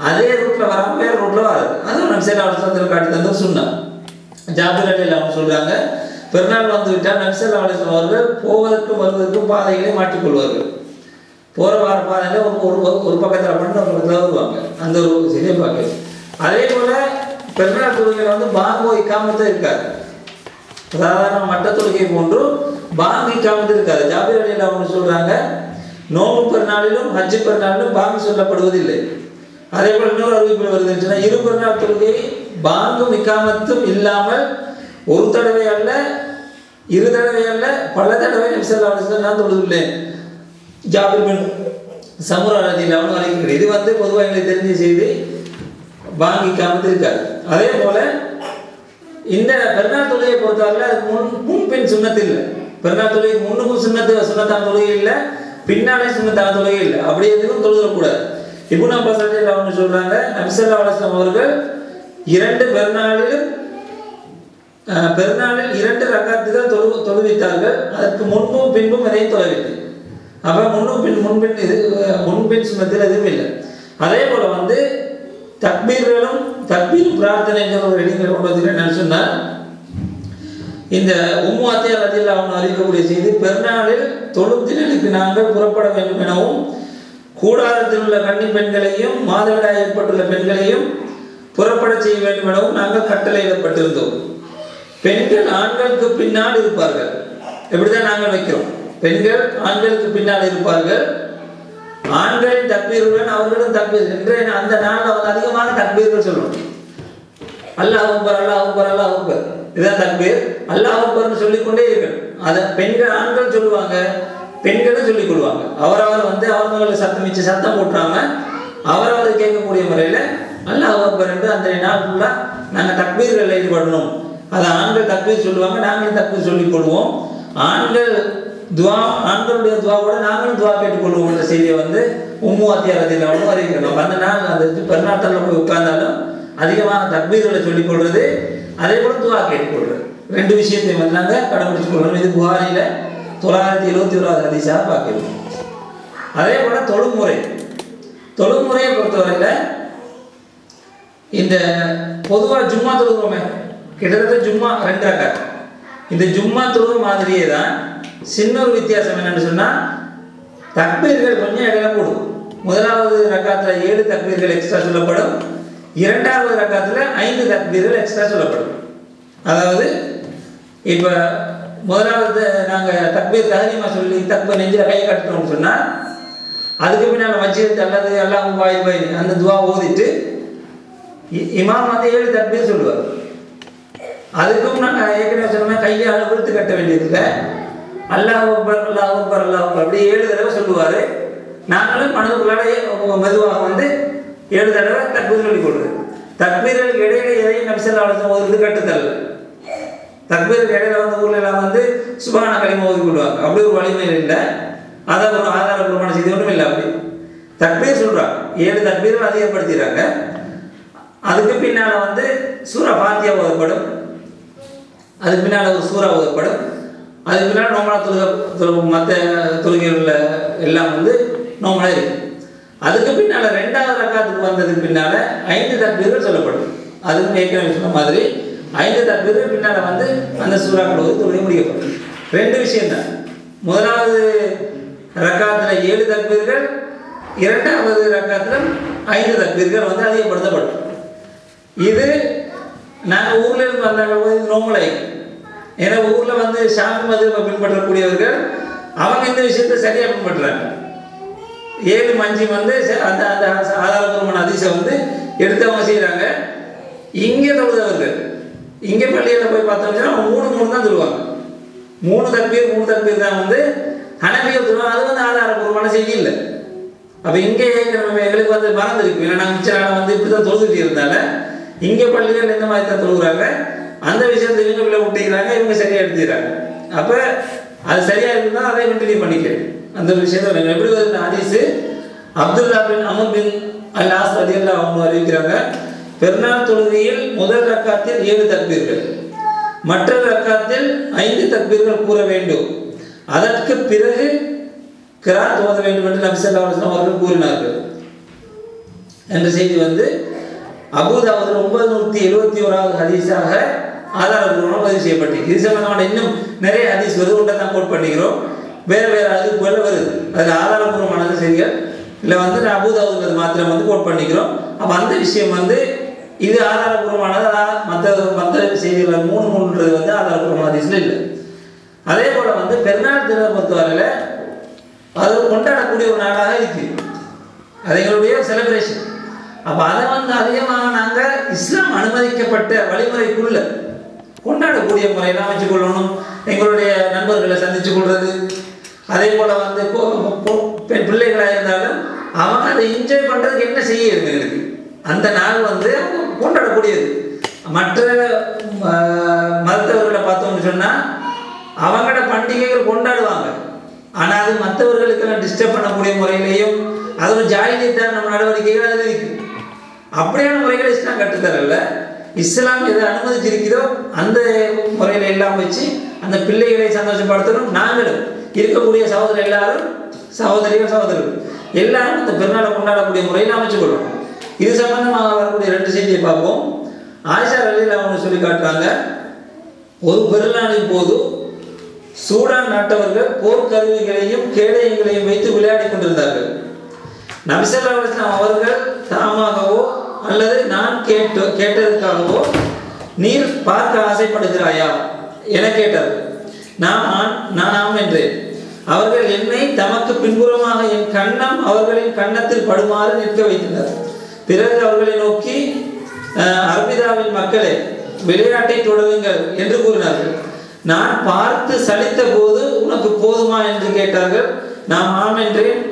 அதே ரூட்டில் வராமல் வேறு ரூட்டில் வராது. அதுவும் நபி ஸல்லல்லாஹு அலைஹி வஸல்லம் காட்டி தந்த சுண்ணா. ஜாபிர் ரலியல்லாஹு அன்ஹு சொல்கிறாங்க, பெருநாள் வந்து விட்டால் நபி ஸல்லல்லாஹு அலைஹி வஸல்லம் அவர்கள் போவதற்கும் வருவதற்கும் பாதைகளை மாற்றிக்கொள்வார்கள். போகிற வார பாதையில் ஒரு பக்கத்தில் பண்ணி ஒரு பக்கத்தில் வருவாங்க. அந்த ஒரு செய்தியை பார்க்குது. அதே போல் பெருநாள் தொழுகையில் வந்து பாங்கோ இக்காமத்து இருக்காது. சாதாரண மற்ற தொழுகை போன்று பாங்கு இக்காமத்து இருக்காது. ஜாபிர் ரலியல்லாஹு அன்ஹு சொல்கிறாங்க, நோன்பு பெருநாளிலும் ஹஜ் பெருநாளிலும் பாங்கு சொல்லப்படுவதில்லை. அதே போல் இன்னொரு அறிவிப்பில் வருதுன்னா, இரு பெருநாள் தொழுகை பாங்கும் இக்காமத்தும் இல்லாமல் ஒரு தடவை அல்ல, 2 தடவை அல்ல, பல தடவை நபி ஸல்லல்லாஹு அலைஹி வஸல்லம் நான் தொழுதுள்ளேன். ஜாபிர் பின் சமுரா ரலியல்லாஹு அன்ஹு அறிவிக்கிறார். இது வந்து பொதுவாக எங்களுக்கு தெரிஞ்ச செய்தி, பாங்கு இக்காமத்து இருக்காது. அதே போல இந்த பெருநாள் தொழுகையை பொறுத்தவரை முன்பின் சுண்ணத்து இல்லை. பெருநாள் தொழுகைக்கு முன்னுக்கும் சுண்ணத்தான தொழுகை இல்லை, பின்னாலே சுண்ணத்தான தொழுகை இல்லை. அப்படி எதுவும் தொழுதக்கூடாது. இப்னு அப்பாஸ் ரலியல்லாஹு அன்ஹு சொல்றாங்க, நபி ஸல்லல்லாஹு அலைஹி வஸல்லம் அவர்கள் 2 பெருநாளில் 2 ரக்காத்துகள் தொழுவித்தார்கள். அதற்கு முன்பும் பின்பும் எதையும் தொழவில்லை. அப்போ முன்பின் சுண்ணத்தில் எதுவும் இல்லை. அதே போல வந்து தக்பீர் பிரார்த்தனைங்கிற ஒரு இடைநிலை கொண்டு வந்து என்ன சொன்னால், இந்த உம்மு அத்தியா ரலியல்லாஹு அன்ஹா அறிவிக்கக்கூடிய செய்தி, பெருநாளில் தொழும் தினலுக்கு நாங்கள் புறப்பட வேண்டும் எனவும் கூடாரத்தில் உள்ள கன்னி பெண்களையும் மாதவிடாய் ஏற்பட்டுள்ள பெண்களையும் புறப்பட செய்ய வேண்டும் எனவும் நாங்கள் கட்டளையிடப்பட்டிருந்தோம். பெண்கள் ஆண்களுக்கு பின்னால் இருப்பார்கள். எப்படிதான் நாங்கள் வைக்கிறோம், பெண்கள் ஆண்களுக்கு பின்னால் இருப்பார்கள். ஆண்களின் தக்பீருடன் அவர்களும் தக்பீர் என்று அந்த நாளில் வந்து அதிகமாக தக்பீர்கள் சொல்லணும். அல்லாஹ் அக்பர், அல்லாஹ் அக்பர், அல்லாஹ் அக்பர், இதுதான் தக்பீர். அல்லாஹ் அக்பர்னு சொல்லிக்கொண்டே இருக்கணும். அதை பெண்கள் ஆண்கள் சொல்லுவாங்க, பெண்களும் சொல்லிக் கொள்வாங்க. அவரவர் வந்து அவங்களுக்கு சத்தம் போட்டுறாம அவர் வந்து கேட்கக்கூடிய முறையில் அல்லாஹ் அக்பர் என்று அந்த நாள் ஃபுல்லாக நாங்கள் தக்பீர்களில் ஈடுபடணும். அது ஆண்கள் தக்பீர் சொல்லுவாங்க, நாங்களும் தக்பீர் சொல்லிக் கொள்வோம். ஆண்களுடைய துவாவோட நாங்களும் துவா கேட்டுக்கொள்வோம் என்ற செய்தியை வந்து உம்மு அத்தியாரத்தில் அறிவிக்கிறோம். அந்த நாள் அந்த பெருநாட்டில் போய் உட்கார்ந்தாலும் அதிகமாக தக்பீர்களை சொல்லிக் கொள்வது, அதே போல துவா கேட்டுக்கொள்வது, ரெண்டு விஷயத்தையும் வந்து நாங்கள் கடைபிடிச்சு கொள்ளணும். இது புகாரில் 971 ஹதீஸாக பார்க்கிறோம். அதே போல தொழுமுறையை பொறுத்தவரையில் இந்த பொதுவாக ஜும்மா தொழுகிறோமே, கிட்டத்தட்ட ஜும்மா 2 ரக்காத். இந்த ஜும்மா தொழுகிற மாதிரியே தான் சின்ன ஒரு வித்தியாசம் என்னன்னு சொன்னால், தக்பீர்கள் கொஞ்சம் இடையில கூடும். முதலாவது ரக்காத்தில் 7 தக்பீர்கள் எக்ஸ்ட்ரா சொல்லப்படும், 2வது ரக்காத்தில் 5 தக்பீர்கள் எக்ஸ்ட்ரா சொல்லப்படும். அதாவது இப்போ முதலாவது நாங்கள் தக்பீர் தஹரீமா சொல்லி தக்பீர் நெஞ்சில் கையை கட்டுறோம்னு சொன்னால், அதுக்கு பின்னால் மஜ்ஜித் அல்லது அல்லாஹ் வாயில் வாயில் அந்த துவா ஓதிட்டு இமாம் வந்து 7 தக்பீர் சொல்லுவார். அதுக்கும் நாங்கள் ஏற்கனவே சொன்ன கையை விழுத்து கட்ட வேண்டியதில்லை. அல்லாஹ் அக்பர் அல்லாஹ் அக்பர் அல்லாஹ் அக்பர் அப்படி 7 தடவை சொல்லுவார். நாங்களும் மனதுக்குள்ளார மெதுவாக வந்து 7 தடவை தக்பீர் சொல்லி கொடுக்குறது. தக்பீர்களுக்கு இடையில எதையும் நபி ஸல்லல்லாஹு அலைஹி வஸல்லம் ஓதுறது கட்டுத்தரல. தக்பீருக்கு இடையில வந்து ஊர்ல எல்லாம் வந்து சுப்ஹான கலிமா ஓதி கொள்வாங்க. அப்படி ஒரு வலிமை இல்லை, அதை ஒரு ஆதாரபூர்வமான செய்தி ஒன்றும் இல்லை. அப்படி தக்பீர் சொல்றாங்க, 7 தக்பீர்கள் அதிகப்படுத்திடுறாங்க. அதுக்கு பின்னால வந்து சூரா ஃபாத்திஹா ஓதப்படும், அதுக்கு பின்னால் ஒரு சூறா ஓதப்படும், அதுக்கு பின்னால் நோமலா மற்ற தொழுகைகளில் எல்லாம் வந்து நோமலா இருக்கு. அதுக்கு பின்னால் 2வது ரக்காத்துக்கு வந்ததுக்கு பின்னால் 5 தக்பீர்கள் சொல்லப்படும். அதுக்கும் ஏற்கனவே சொன்ன மாதிரி 5 தக்பீர்கள் பின்னால் வந்து அந்த சூறாக்கள் ஓதி தொழுகை முடிக்கப்படும். 2 விஷயம் தான். முதலாவது ரக்காத்தில் 7 தக்பீர்கள், 2வது ரக்காத்தில் 5 தக்பீர்கள் வந்து அதிகப்படுத்தப்படும். இது நாங்கள் ஊர்ல இருந்து வந்தாங்க நோமலை. ஏன்னா ஊர்ல வந்து ஷாஃபி மதுஹபை பின்பற்றக்கூடியவர்கள் அவங்க இந்த விஷயத்தை சரியா பின்பற்றுறாங்க. 7 5 வந்து அந்த அந்த ஆதாரபூர்வமான ஹதீஸை வந்து எடுத்து அவங்க செய்யறாங்க. இங்கே தொழுதவர்கள் இங்கே பள்ளியில் போய் பார்த்தோம்னா 3 தான் சொல்லுவாங்க. 3 தக்பீர் தான் வந்து ஹனஃபிகள் சொல்லுவாங்க. அது வந்து ஆதாரபூர்வமான செய்தி இல்லை. அப்போ இங்கே எங்களுக்கு வந்து மறந்துருக்கு. ஏன்னா நாங்கள் மிச்ச நாள் வந்து இப்படி தான் தொழுதுகிட்டு இருந்தால இங்கே பள்ளிகள் இந்த மாதிரி தான் தொழுகிறாங்க. அந்த விஷயத்தை இவங்க பிள்ளை விட்டுக்கிறாங்க, இவங்க சரியாக எடுத்துக்கிறாங்க. அப்போ அது சரியாக இருந்தால் அதை கண்டினியூ பண்ணிக்கிறேன். அந்த ஒரு விஷயத்தை எப்படி வருது ஹதீஸ் அப்துல்லா பின் அமர் பின் அல் ஆஸ் ரலியல்லாஹு அன்ஹு அறிவிக்கிறாங்க, பெருநாள் தொழுகையில் முதல் ரக்காத்தில் 7 தக்பீர்கள், மற்ற ரக்காத்தில் 5 தக்பீர்கள் கூற வேண்டும், அதற்கு பிறகு கிராத் ஓத வேண்டும் என்று நபி ஸல்லல்லாஹு அலைஹி வஸல்லம் அவர்கள் கூறினார்கள் என்ற செய்தி வந்து அபூதாவுத் 971வது ஹதீஸாக ஆதாரபூர்வமாக பதிவு செய்யப்பட்டிருக்கு. இது சம்பந்தமான இன்னும் நிறைய ஹதீஸ் வருது, ஒன்றை தான் கோட் பண்ணிக்கிறோம். வேறு அறிவிப்புகள் வருது, அதில் ஆதாரபூர்வமான செய்திகள் இல்லை வந்து அபூதாவுத் மாத்திரம் வந்து கோட் பண்ணிக்கிறோம். அப்போ அந்த விஷயம் வந்து இது ஆதாரபூர்வமானது. மற்ற செய்திகள் 3 வந்து ஆதாரபூர்வமான ஹதீஸ்ல இல்லை. அதே போல வந்து பெருநாள் தினத்தை பொறுத்தவரையில் அது கொண்டாடக்கூடிய ஒரு நாளாக இருக்கு, அது எங்களுடைய செலிப்ரேஷன். அப்போ அதை வந்து அதிகமாக நாங்கள் இஸ்லாம் அனுமதிக்கப்பட்ட வழிமுறைக்குள்ள கொண்டாடக்கூடிய முறையெல்லாம் வச்சுக்கொள்ளணும். எங்களுடைய நண்பர்களை சந்திச்சு கொள்வது, அதே போல் வந்து பிள்ளைகளாக இருந்தாலும் அவங்க அதை என்ஜாய் பண்ணுறதுக்கு என்ன செய்ய எங்களுக்கு அந்த நாள் வந்து கொண்டாடக்கூடியது. மற்ற மருத்துவர்களை பார்த்தோம்னு சொன்னால் அவங்களோட பண்டிகைகள் கொண்டாடுவாங்க, ஆனால் அது மற்றவர்களுக்கெல்லாம் டிஸ்டர்ப் பண்ணக்கூடிய முறையிலையும் அது ஒரு ஜாலியத்தான் நம்ம நடவடிக்கைகள் அதில் இருக்குது. அப்படியான முறைகளை இஸ்லாம் கற்றுத்தரல. இஸ்லாம் எதை அனுமதிச்சிருக்கிறதோ அந்த முறையில் எல்லாம் வச்சு அந்த பிள்ளைகளை சந்தோஷப்படுத்தணும். நாங்களும் இருக்கக்கூடிய சகோதரர் எல்லாரும் சகோதரர்கள் எல்லாரும் இந்த பெருநாளை கொண்டாடக்கூடிய முறையில் அமைச்சுக்கொள்ளணும். இது சம்பந்தமாக வரக்கூடிய 2 செய்தியை பார்ப்போம். ஆயிஷா ரலியல்லாஹு அன்ஹா சொல்லி காட்டுறாங்க, ஒரு பெருநாளின் போது சூடான் நாட்டவர்கள் போர்க்கருவிகளையும் கேடயங்களையும் வைத்து விளையாடி கொண்டிருந்தார்கள். நபி ஸல்லல்லாஹு அலைஹி வஸல்லம் அவர்கள் தாமாகவோ அல்லது நான் கேட்டதற்காகவோ நீர் பார்க்க ஆசைப்படுகிறாயா என கேட்டார்கள். நான் ஆம் என்றேன். அவர்கள் என்னை தமக்கு பின்புறமாக என் கன்னம் அவர்களின் கன்னத்தில் படுமாறு நிற்க வைத்தனர். பிறகு அவர்களை நோக்கி, அர்பிதாவின் மக்களே, விளையாட்டை தொடருங்கள் என்று கூறினார்கள். நான் பார்த்து சலித்த போது உனக்கு போதுமா என்று கேட்டார்கள். நாம் ஆம் என்றேன்.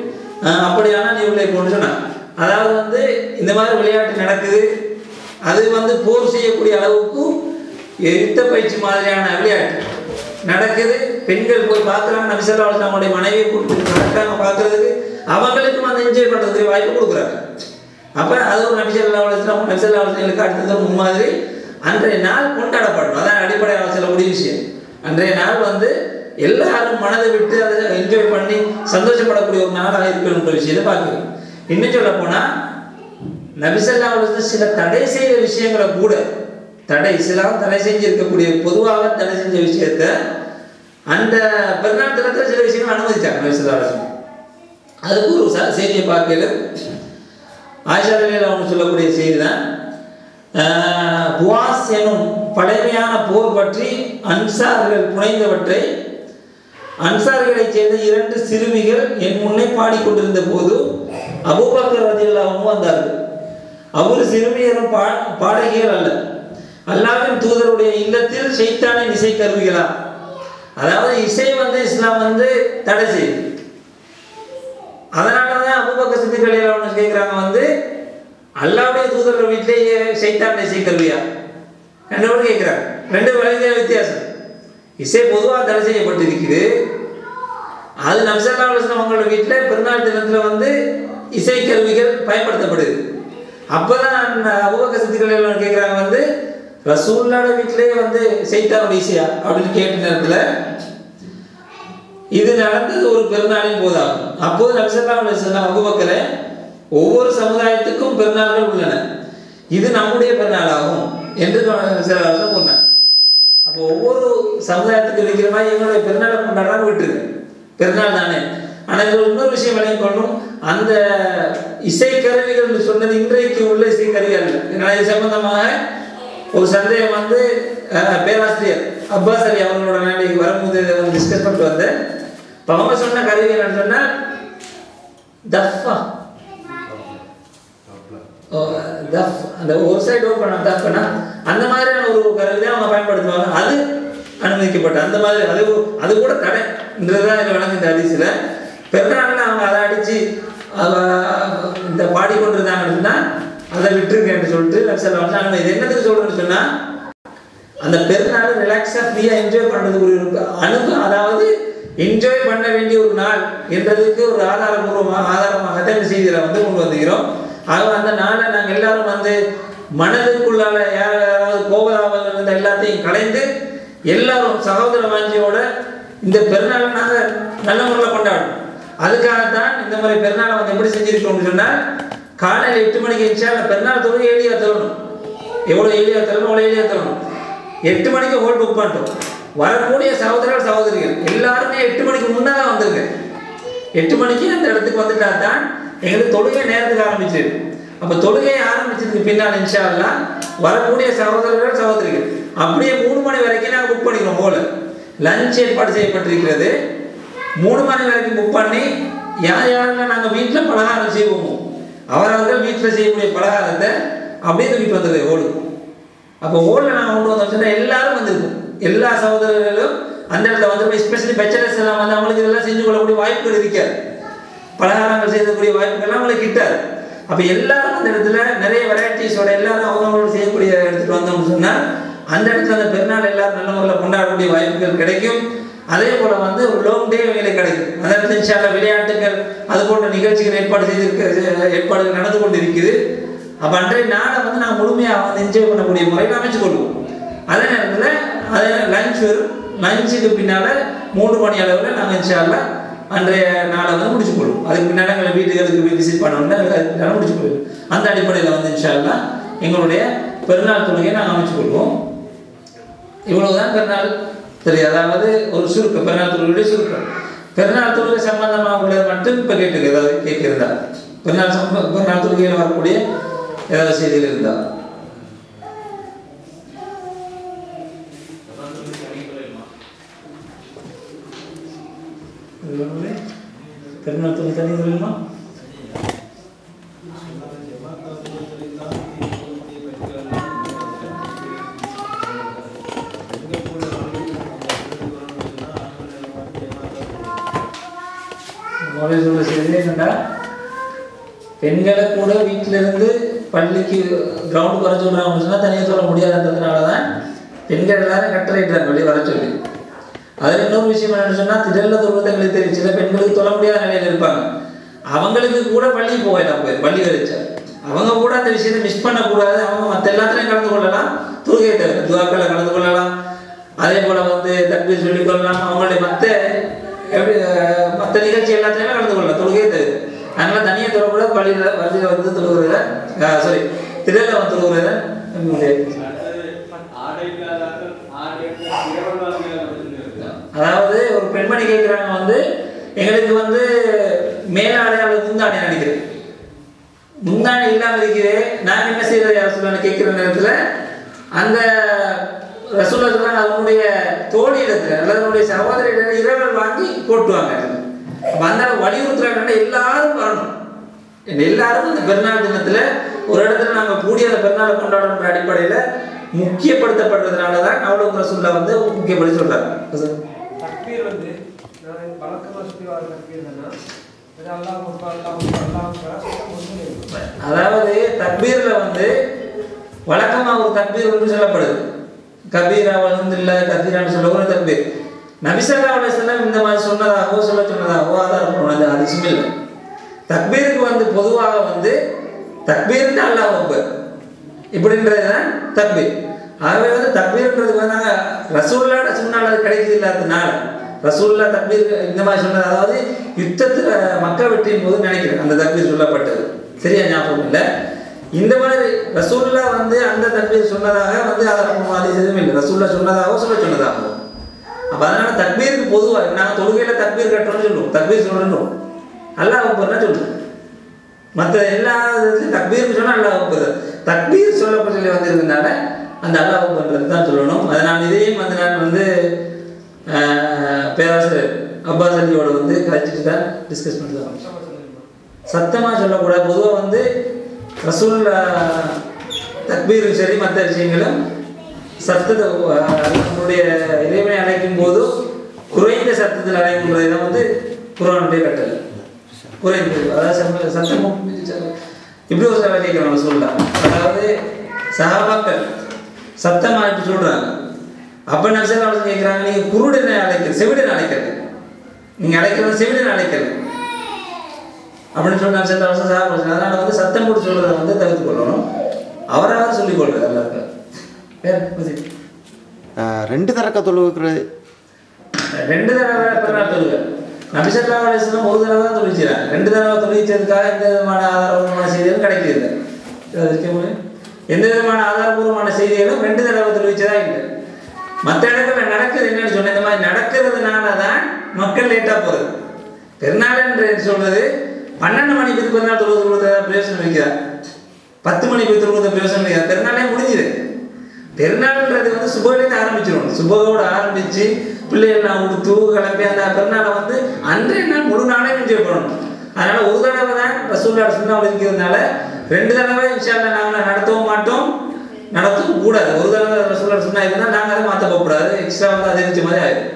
அப்படியான நீ உள்ளே கொண்டு சொன்னார். அதாவது வந்து இந்த மாதிரி விளையாட்டு நடக்குது, அது வந்து போர் செய்யக்கூடிய அளவுக்கு யுத்த பயிற்சி மாதிரியான விளையாட்டு நடக்குது. பெண்கள் போய் பார்க்குறாங்க, நபி ஸல்லல்லாஹு அலைஹி வஸல்லம் அவங்களுடைய மனைவியை கூப்பிட்டு நடக்காங்க பார்க்குறதுக்கு, அவங்களுக்கும் அந்த என்ஜாய் பண்ணுறதுக்கு வாய்ப்பு கொடுக்குறாங்க. அப்போ அது ஒரு நபி ஸல்லல்லாஹு அலைஹி வஸல்லம் அடுத்தது முன்மாதிரி அன்றைய நாள் கொண்டாடப்படும். அதான் அடிப்படையாக சொல்லக்கூடிய விஷயம். அன்றைய நாள் வந்து எல்லாரும் மனதை விட்டு அதை என்ஜாய் பண்ணி சந்தோஷப்படக்கூடிய ஒரு நாளாக இருக்கிற விஷயத்தை பார்க்குறோம். இன்னும் சொல்ல போனால் நபி ஸல்லல்லாஹு அலைஹி வஸல்லம் சில தடை செய்த விஷயங்களை கூட தடை செஞ்சிருக்கக்கூடிய பொதுவாக தடை செஞ்ச விஷயத்த அந்த பெருநாள் தினத்தில் சில விஷயங்கள் அனுமதிச்சாங்க நபி ஸல்லல்லாஹு அலைஹி வஸல்லம். அதுக்கு ஒரு செய்தியை பார்க்கல. ஆயிஷா ரலியல்லாஹு அன்ஹா அவங்க சொல்லக்கூடிய செய்தி தான், புவாஸ் எனும் பழமையான போர் பற்றி அன்சார்கள் புனைந்தவற்றை அன்சார்களைச் சேர்ந்த 2 சிறுமிகள் என் முன்னே பாடிக்கொண்டிருந்த போது அபூபக்கர் ரலியல்லாஹு அன்ஹு வந்தார்கள். அவர் சிறுமியரும் பாடகிகள் அல்ல, அல்லாஹ்வின் தூதருடைய இல்லத்தில் ஷைத்தானின் இசை கருவிகளா. அதாவது இசை வந்து இஸ்லாம் வந்து தடை செய்யுது. அதனாலதான் அபூபக்கர் சித்திக் ரலியல்லாஹு அன்ஹு கேட்குறாங்க, வந்து அல்லாஹ்வுடைய தூதர் வீட்டிலேயே ஷைத்தான் இசை கருவியா ரெண்டு கேட்குறாங்க. 2 வகையான வித்தியாசம். இசை பொதுவாக தடை செய்யப்பட்டிருக்குது. அது நபி ஸல்லல்லாஹு அலைஹி வஸல்லம் அவங்களோட வீட்டில் பெருநாள் தினத்தில் வந்து இசை கருவிகள் பயன்படுத்தப்படுது. அப்போதான் அபூபக்கர் சித்திக் ரலியல்லாஹு அன்ஹு கேட்குறாங்க, வந்து ரசூலுல்லாஹ் வீட்டிலேயே வந்து ஷைத்தானுடைய இசையா அப்படின்னு கேட்ட நேரத்தில் இது நடந்தது ஒரு பெருநாளின் போதாகும். அப்போது நபி ஸல்லல்லாஹு அலைஹி வஸல்லம் அபூபக்கரை, ஒவ்வொரு சமுதாயத்துக்கும் பெருநாள்கள் உள்ளன, இது நம்முடைய பெருநாளாகும் என்று சொன்னார். அப்போ ஒவ்வொரு சமுதாயத்துக்கு இருக்கிற மாதிரி எங்களுடைய பெருநாளை கொண்டாடுறாங்க, விட்டுருக்கு பெருநாள் தானே. ஆனால் இது இன்னொரு விஷயம் விளங்கிக் கொள்ளும், அந்த இசைக்கருவிகள் சொன்னது இன்றைக்கு உள்ள இசைக்கருவி அல்ல. இது சம்பந்தமாக ஒரு சந்தேகம் வந்து பேராசிரியர் அப்பாஸ் அலி அவங்களோட நாளைக்கு வரும்போது டிஸ்கஸ் பண்ணிட்டு வந்தேன். இப்போ அவங்க சொன்ன கருவி என்னன்னு சொன்னால் தஃபா, அந்த ஒரு சைடு ஓப்பன் தஃப்னா அந்த மாதிரியான ஒரு கருவி தான் அவங்க பயன்படுத்துவாங்க. அது அனுமதிக்கப்பட்ட அந்த மாதிரி அது கூட தடைன்றதுதான் இதில் வழங்க. இந்த ஹதீஸ்ல பெருநாளில் அவங்க அதை அடித்து இந்த பாடிக்கொண்டிருந்தாங்கன்னு சொன்னால் அதை விட்டுருக்கேன்னு சொல்லிட்டு நம்ம இது என்னதுக்கு சொல்றேன்னு சொன்னா, அந்த பெருநாள் ரிலாக்ஸா ஃப்ரீயா என்ஜாய் பண்றதுக்கு அதாவது என்ஜாய் பண்ண வேண்டிய ஒரு நாள் என்றதுக்கு ஒரு ஆதாரமாக தான் செய்தியில வந்து கொண்டு வந்துக்கிறோம். ஆக அந்த நாளை நாங்கள் எல்லாரும் வந்து மனதுக்குள்ளால யாராவது கோபதாபங்கள் இருந்த எல்லாத்தையும் கலைந்து எல்லாரும் சகோதர வாஞ்சியோட இந்த பெருநாளை நாங்கள் நல்ல முறையில் கொண்டாடணும். அதுக்காகத்தான் இந்த மாதிரி பெருநாளை வந்து எப்படி செஞ்சிருக்கோம்னு சொன்னால், காலையில் 8 மணிக்கு எழுந்தா பெருநாள் தொழுகை எளியா தரணும். எவ்வளோ எளியா தரணும் அவ்வளோ எளியா தரணும். 8 மணிக்கு ஹோல் புக் பண்ணிட்டோம். வரக்கூடிய சகோதரர்கள் சகோதரிகள் எல்லாருமே 8 மணிக்கு முன்னாக வந்துருங்க. 8 மணிக்கு அந்த இடத்துக்கு வந்துட்டா தான் எங்களுக்கு தொழுகை நேரத்துக்கு ஆரம்பிச்சிரு. அப்போ தொழுகை ஆரம்பிச்சதுக்கு பின்னால் இன்ஷா அல்லாஹ் வரக்கூடிய சகோதரர்கள் சகோதரிகள் அப்படியே 3 மணி வரைக்கும் நாங்கள் புக் பண்ணிக்கிறோம். போல லஞ்ச் ஏற்பாடு செய்யப்பட்டிருக்கிறது. 3 மணி வரைக்கும் புக் பண்ணி யாரெல்லாம் நாங்கள் வீட்டில் பலகாரம் செய்வோமோ அவர்கள் வீட்டில் செய்யக்கூடிய பலகாரத்தை அப்படியே தூக்கிட்டு வந்துடுது ஹோலுக்கு. அப்போ ஹோலில் நாங்கள் கொண்டு வந்தோம்னா எல்லாரும் வந்துருக்கும். எல்லா சகோதரர்களும் அந்த இடத்துல வந்து எஸ்பெஷலி பேச்சலர்ஸ் எல்லாம் வந்து அவங்களுக்கு இதெல்லாம் செஞ்சு கொள்ளக்கூடிய வாய்ப்புகள் இருக்காது. பலகாரங்கள் செய்யக்கூடிய வாய்ப்புகள்லாம் அவங்களுக்கு கிட்டாது. அப்போ எல்லாரும் அந்த இடத்துல நிறைய வெரைட்டிஸோட எல்லாரும் அவங்களோட செய்யக்கூடிய எடுத்துகிட்டு வந்தோம்னு சொன்னால் அந்த இடத்துல அந்த பெருநாள் எல்லாரும் நல்ல முறையில் கொண்டாடக்கூடிய வாய்ப்புகள் கிடைக்கும். அதே போல வந்து ஒரு லாங் டே வேலை கிடைக்கும். அதாவது இன்ஷா அல்லாஹ் விளையாட்டுகள் அது போன்ற நிகழ்ச்சிகள் ஏற்பாடுகள் நடந்து கொண்டு இருக்குது. அப்போ அன்றைய நாளை வந்து நாங்கள் முழுமையாக வந்து என்ஜாய் பண்ணக்கூடிய முறையில் அமைச்சு கொள்வோம். அதே நேரத்தில் அதே லஞ்சுக்கு பின்னால் 3 மணி அளவில் நாங்கள் இன்ஷா அல்லாஹ் அன்றைய நாளை வந்து முடிச்சு கொள்வோம். அதுக்கு பின்னால் எங்களை வீட்டுகளுக்கு போய் விசிட் பண்ணோம்னா முடிச்சு கொள்வோம். அந்த அடிப்படையில் வந்து இன்ஷா அல்லாஹ் எங்களுடைய பெருநாள் தொழுகையை நாங்கள் அமைச்சு கொள்வோம். இவ்வளவுதான் பெருநாள் சரி. அதாவது ஒரு சுருக்கம், பெருநாள் தொழுகையுடைய சுருக்கம். பெருநாள் தொழுகை சம்பந்தமாக உள்ளது மட்டும் இப்போ கேட்டுக்கு ஏதாவது கேட்கிறதா? பெருநாள் தொழுகையில் வரக்கூடிய ஏதாவது செய்திகள் இருந்தா பெருநாள் தொழுகை தனி சொல்லுமா? சொல்ல செய்தி என்னண்டா, பெண்களை கூட வீட்டிலிருந்து பள்ளிக்கு கிரவுண்டுக்கு வர சொல்கிறாங்க சொன்னால் தனியாக சொல்ல முடியாதுன்றதுனால தான் பெண்கள் எல்லாரும் கட்டளையிட்டாங்க வெளியே வர சொல்லி. அதில் இன்னொரு விஷயம் என்னென்னு சொன்னால் திடலில் தொழுவதங்களுக்கு தெரியும். சில பெண்களுக்கு தொல்ல முடியாத நிலையில் இருப்பாங்க. அவங்களுக்கு கூட பள்ளி போயிடலாம், பள்ளி வரைச்சா அவங்க கூட அந்த விஷயத்தை மிஸ் பண்ணக்கூடாது. அவங்க மற்ற எல்லாத்துலையும் கலந்து கொள்ளலாம், தொழுகை தவிர துவாக்களை கலந்து கொள்ளலாம். அதே போல் வந்து தக்பீர் சொல்லிக் கொள்ளலாம். அவங்களுடைய மற்ற நிகழ்ச்சி எல்லாத்தையுமே கலந்து கொள்ளலாம், தொழுகை தவிர. அதனால தனியாக தொழக்கூட பள்ளியில் வரிசையில் வந்து தொழுகிறத திடலில் வந்து தொழுகிறத. அதாவது ஒரு பெண்மணி கேட்குறாங்க வந்து எங்களுக்கு வந்து மேலாடை அல்லது முந்தாணி நினைக்கிறேன், முந்தாணி இல்லாமல் இருக்கிறேன், நான் என்ன செய்யறது யார் சொல்ல கேட்குற நேரத்தில் அந்த ரசூலுல்லாஹ் அவனுடைய தோழியிடத்தில் அல்லது அவனுடைய சகோதரியிடம் இரவல் வாங்கி போட்டுவாங்க. அந்த வலியுறுத்துறாங்க எல்லாரும் வரணும், எல்லாரும் அந்த பெருநாள் தினத்தில் ஒரு இடத்துல நாங்கள் கூடிய அந்த பெருநாளை கொண்டாடுற அடிப்படையில் முக்கியப்படுத்தப்படுறதுனால தான் அவ்வளோ ரசூலுல்லாஹ் வந்து முக்கியப்படுத்தி சொல்கிறாங்க. தக்பீர் வந்து நான் வழக்கமாக சுற்றி வர தக்பீர் தானே, அதாவது தக்பீரில் வந்து வழக்கமாக ஒரு தக்பீர் ஒன்று சொல்லப்படுது. கபீரா வல்ஹம்துலில்லாஹ் கபீரான்னு சொல்ல ஒரு தக்பீர். நபி ஸல்லல்லாஹு அலைஹி வஸல்லம் இந்த மாதிரி சொன்னதாகவோ சொன்னதாகவோ ஆதாரம் அது அதிசயம் இல்லை. தக்பீருக்கு வந்து பொதுவாக வந்து தக்பீர்னு அல்லாஹ் அக்பர் இப்படின்றது தான் தக்பீர். ஆகவே வந்து தக்பீர்ன்றது வந்து நாங்கள் ரசூலுல்லாஹ் சொன்னால் அது கிடைக்கிறது இல்லாததுனால ரசூலுல்லாஹ் தக்பீர் இந்த மாதிரி சொன்னது, அதாவது யுத்தத்தில் மக்கா வெற்றியின் போது நினைக்கிறேன் அந்த தக்பீர் சொல்லப்பட்டது, சரியா ஞாபகம் இல்லை. இந்த மாதிரி ரசூலுல்லாஹ் வந்து அந்த தக்பீர் சொன்னதாக வந்து ஆதாரம் எதுவும் இல்லை. ரசூலுல்லாஹ் சொன்னதாகவோ சொன்னதாகவோ. அப்போ அதனால தக்பீருக்கு பொதுவாக நாங்கள் தொழுகையில் தக்பீர் கட்டுறோம்னு சொல்லுவோம், தக்பீர் சொல்லணும், அல்லாஹ் அக்பர்னா சொல்லுவோம். மற்ற எல்லா இதுலையும் தக்பீர்னு சொன்னால் அல்லாஹ் அக்பர், தக்பீர் சொல்லப்பட்ட வந்திருந்ததுனால அந்த அல்லாஹ் அக்பர்ன்றது தான் சொல்லணும். அதனால் இதையும் வந்து நான் வந்து பேராசிரியர் அப்பாஸ் அலியோட வந்து கழிச்சிட்டு தான் டிஸ்கஸ் பண்ணிட்டு சத்தமாக சொல்லக்கூடாது. பொதுவாக வந்து ரசூலுல்லாஹ் தக்பீரும் சரி மற்ற விஷயங்களும் சத்தத்தை நம்மளுடைய இறைவனை அழைக்கும் போது குறைந்த சத்தத்தில் அழைக்கும்ன்றதை தான் வந்து குர்ஆனுடைய கட்டளை. குறைந்து அதாவது சத்தமும் இப்படி ஒரு சேவை கேட்குறாங்க ரசூலுல்லாஹ். அதாவது சஹாபாக்கள் சத்தமாக சொல்கிறாங்க. அப்போ நபி ஸல்லல்லாஹு அலைஹி வஸல்லம் கேட்குறாங்க, நீங்கள் குருடனை அழைக்கிறது செவிடனை அழைக்கிறது, நீங்கள் அழைக்கிறது செவிடனை அழைக்கிறது அப்படின்னு சொல்லி நபி ஸல்லல்லாஹு அலைஹி வஸல்லம். அதனால் வந்து சத்தம் போட்டு சொல்கிறத வந்து தவிர்த்து கொள்ளணும், அவராவது சொல்லிக் கொள்றது எல்லாருக்கும். ரெண்டு தரக்க தொழுகிறது, ரெண்டு தடவை பெருநாள் தொழுகை நபி ஸல்லல்லாஹு அலைஹி வஸல்லம் ஒரு தடவை தான் தொழிற்சிறாங்க. ரெண்டு தடவை தொழிற்சதுக்காக எந்த விதமான ஆதாரபூர்வமான செய்திகளும் கிடைக்கிறது. எந்த விதமான ஆதாரபூர்வமான செய்திகளும் ரெண்டு தடவை தொழிற்சதா இல்லை. மற்ற இடங்களில் நடக்குது என்னன்னு சொன்ன இந்த மாதிரி நடக்கிறதுனால தான் மக்கள் லேட்டாக போகிறது. பெருநாள் என்று சொல்றது 12 மணிக்கு பெருநாள் தொழுவது பிரயோசனம் வைக்கிறார், 10 மணிக்கு தொழுவது பிரயோசனம் வைக்கிறார். பெருநாளே முடிஞ்சுது. பெருநாள்ன்றது வந்து சுபகிலேருந்து ஆரம்பிச்சிடும். சுபகோடு ஆரம்பித்து பிள்ளைகள்லாம் உடுத்து கிளம்பி அந்த பெருநாளை வந்து அன்றைய நாள் முழு நாளே என்ஜாய் பண்ணணும். அதனால் ஒரு தடவை தான் ரசூலுல்லாஹ் சுன்னாவில் இருக்கிறதுனால ரெண்டு தடவை இன்ஷா அல்லாஹ் நாங்கள் நடத்தவும் மாட்டோம், நடத்தவும் கூடாது. ஒரு தடவை ரசூலுல்லாஹ் சுன்னா இருந்தால் நாங்கள் அதை மாற்ற போகக்கூடாது, எக்ஸ்ட்ரா வந்து அதிகரிச்ச மாதிரி ஆயிடும்.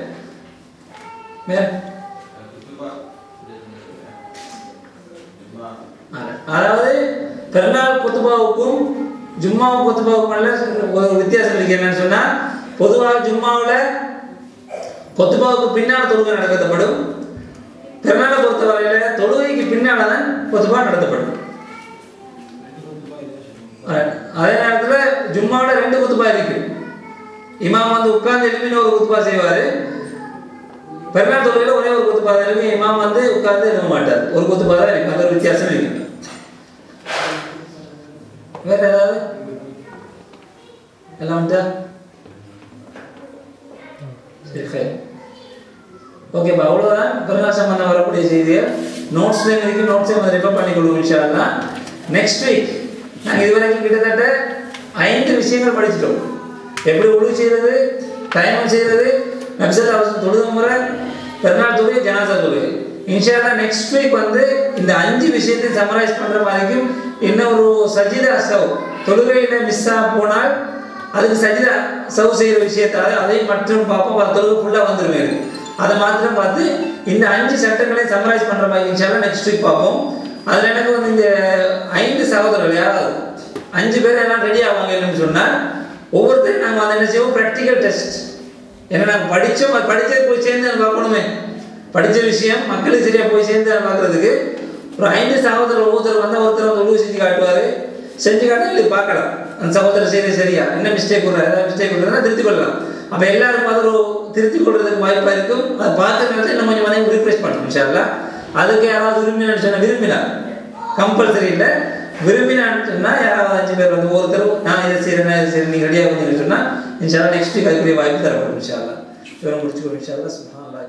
அதாவது பெருநாள் குத்துபாவுக்கும் ஜும்மாவும் குத்துபாவுக்கும் ஒரு வித்தியாசம் இருக்கு. என்னன்னு சொன்னா பொதுவாக ஜும்மாவில் கொத்துபாவுக்கு பின்னால் தொழுகை நடத்தப்படும். பெருநாளை பொறுத்தவரையில தொழுகைக்கு பின்னால தான் கொத்துபா நடத்தப்படும். அதே நேரத்தில் ஜும்மாவில் 2 குத்துபா இருக்கு. இமாம் வந்து உட்கார்ந்து எழுப்பின ஒரு குத்துபா செய்வார். பெருநாள் தொழுகையில் ஒரே ஒரு குத்துபா தான் இருக்கு. இமாம் வந்து உட்கார்ந்து எழுத மாட்டார், ஒரு குத்துபா தான் இருக்கு. அந்த ஒரு வித்தியாசம் இருக்கு. வேற ஏதாவது எல்லாம் வந்துட்டா சரி. ஓகேப்பா, அவ்வளோதான் பெருநாள் சம்பந்தம் வரக்கூடிய செய்திகள். நோட்ஸ்லேயும் இருக்குது, நோட்ஸை வந்து ரெஃபர் பண்ணிக்கொள்வோம் இன்ஷா அல்லாஹ். நெக்ஸ்ட் வீக் நாங்கள் இதுவரைக்கும் கிட்டத்தட்ட 5 விஷயங்கள் படிச்சிட்டோம். எப்படி உழுவு செய்கிறது, தயமம் செய்கிறது, நபி ஸல்லல்லாஹு அலைஹி வஸல்லம் தொழுகை முறை, பெருநாள் தொழுகை, ஜனாசா தொழுகை. இன்ஷா அல்லாஹ் நெக்ஸ்ட் வீக் வந்து இந்த 5 விஷயத்தை சம்மரைஸ் பண்ணுற மாதிரிக்கும் இன்னும் ஒரு சஜிதா சவ் தொழுகையில் மிஸ்ஸாக போனால் அதுக்கு சஜிதா சவ் செய்கிற விஷயத்தால் அதையும் மற்றும் பார்ப்போம். தொழுகை ஃபுல்லாக வந்துடுவேன். அதை மாத்திரம் பார்த்து இந்த 5 சட்டங்களையும் சம்மரைஸ் பண்ணுற மாதிரி இன்ஷா அல்லாஹ் நெக்ஸ்ட் வீக் பார்ப்போம். அதில் எனக்கு வந்து இந்த 5 சகோதரர்கள் யாராவது 5 பேர் எல்லாம் ரெடி ஆவாங்க என்னன்னு சொன்னால் ஒவ்வொருத்தரும் நாங்கள் அதை என்ன செய்வோம் ப்ராக்டிக்கல் டெஸ்ட். ஏன்னா நாங்கள் படித்தது போய் சேர்ந்து பார்க்கணுமே, படித்த விஷயம் மக்களுக்கு சரியாக போய் சேர்ந்து பார்க்குறதுக்கு ஒரு 5 சகோதரர் ஒவ்வொருத்தர் வந்தால் ஒருத்தர் வந்து ஒழுங்கு செஞ்சு காட்டுவார். செஞ்சு காட்ட இல்லை பார்க்கலாம் அந்த சகோதரர் செய்யறது சரியா, என்ன மிஸ்டேக் கொடுறா, ஏதாவது மிஸ்டேக் கொடுறதுனா திருத்திக் கொள்ளலாம். அப்போ எல்லாருக்கும் அது ஒரு திருத்திக் கொள்றதுக்கு வாய்ப்பாக இருக்கும். அதை பார்த்து இன்னும் கொஞ்சம் வந்து ரிஃப்ரெஷ் பண்ணணும் இன்ஷா அல்லாஹ். அதுக்கு யாராவது விரும்பினா கம்பல்சரி இல்லை, விரும்பினான்னு சொன்னால் யாராவது 5 பேர் வந்து ஒருத்தர் நான் இதை செய்கிறேன் நீங்கள் ரெடியாக வந்தீங்கன்னு சொன்னால் இன்ஷா அல்லாஹ் நெக்ஸ்ட் வீக் அதுக்குரிய வாய்ப்பு தரப்படும் இன்ஷா அல்லாஹ். முடிச்சுக்கணும் இன்ஷா அல்லாஹ். சுப்ஹானல்லாஹ்.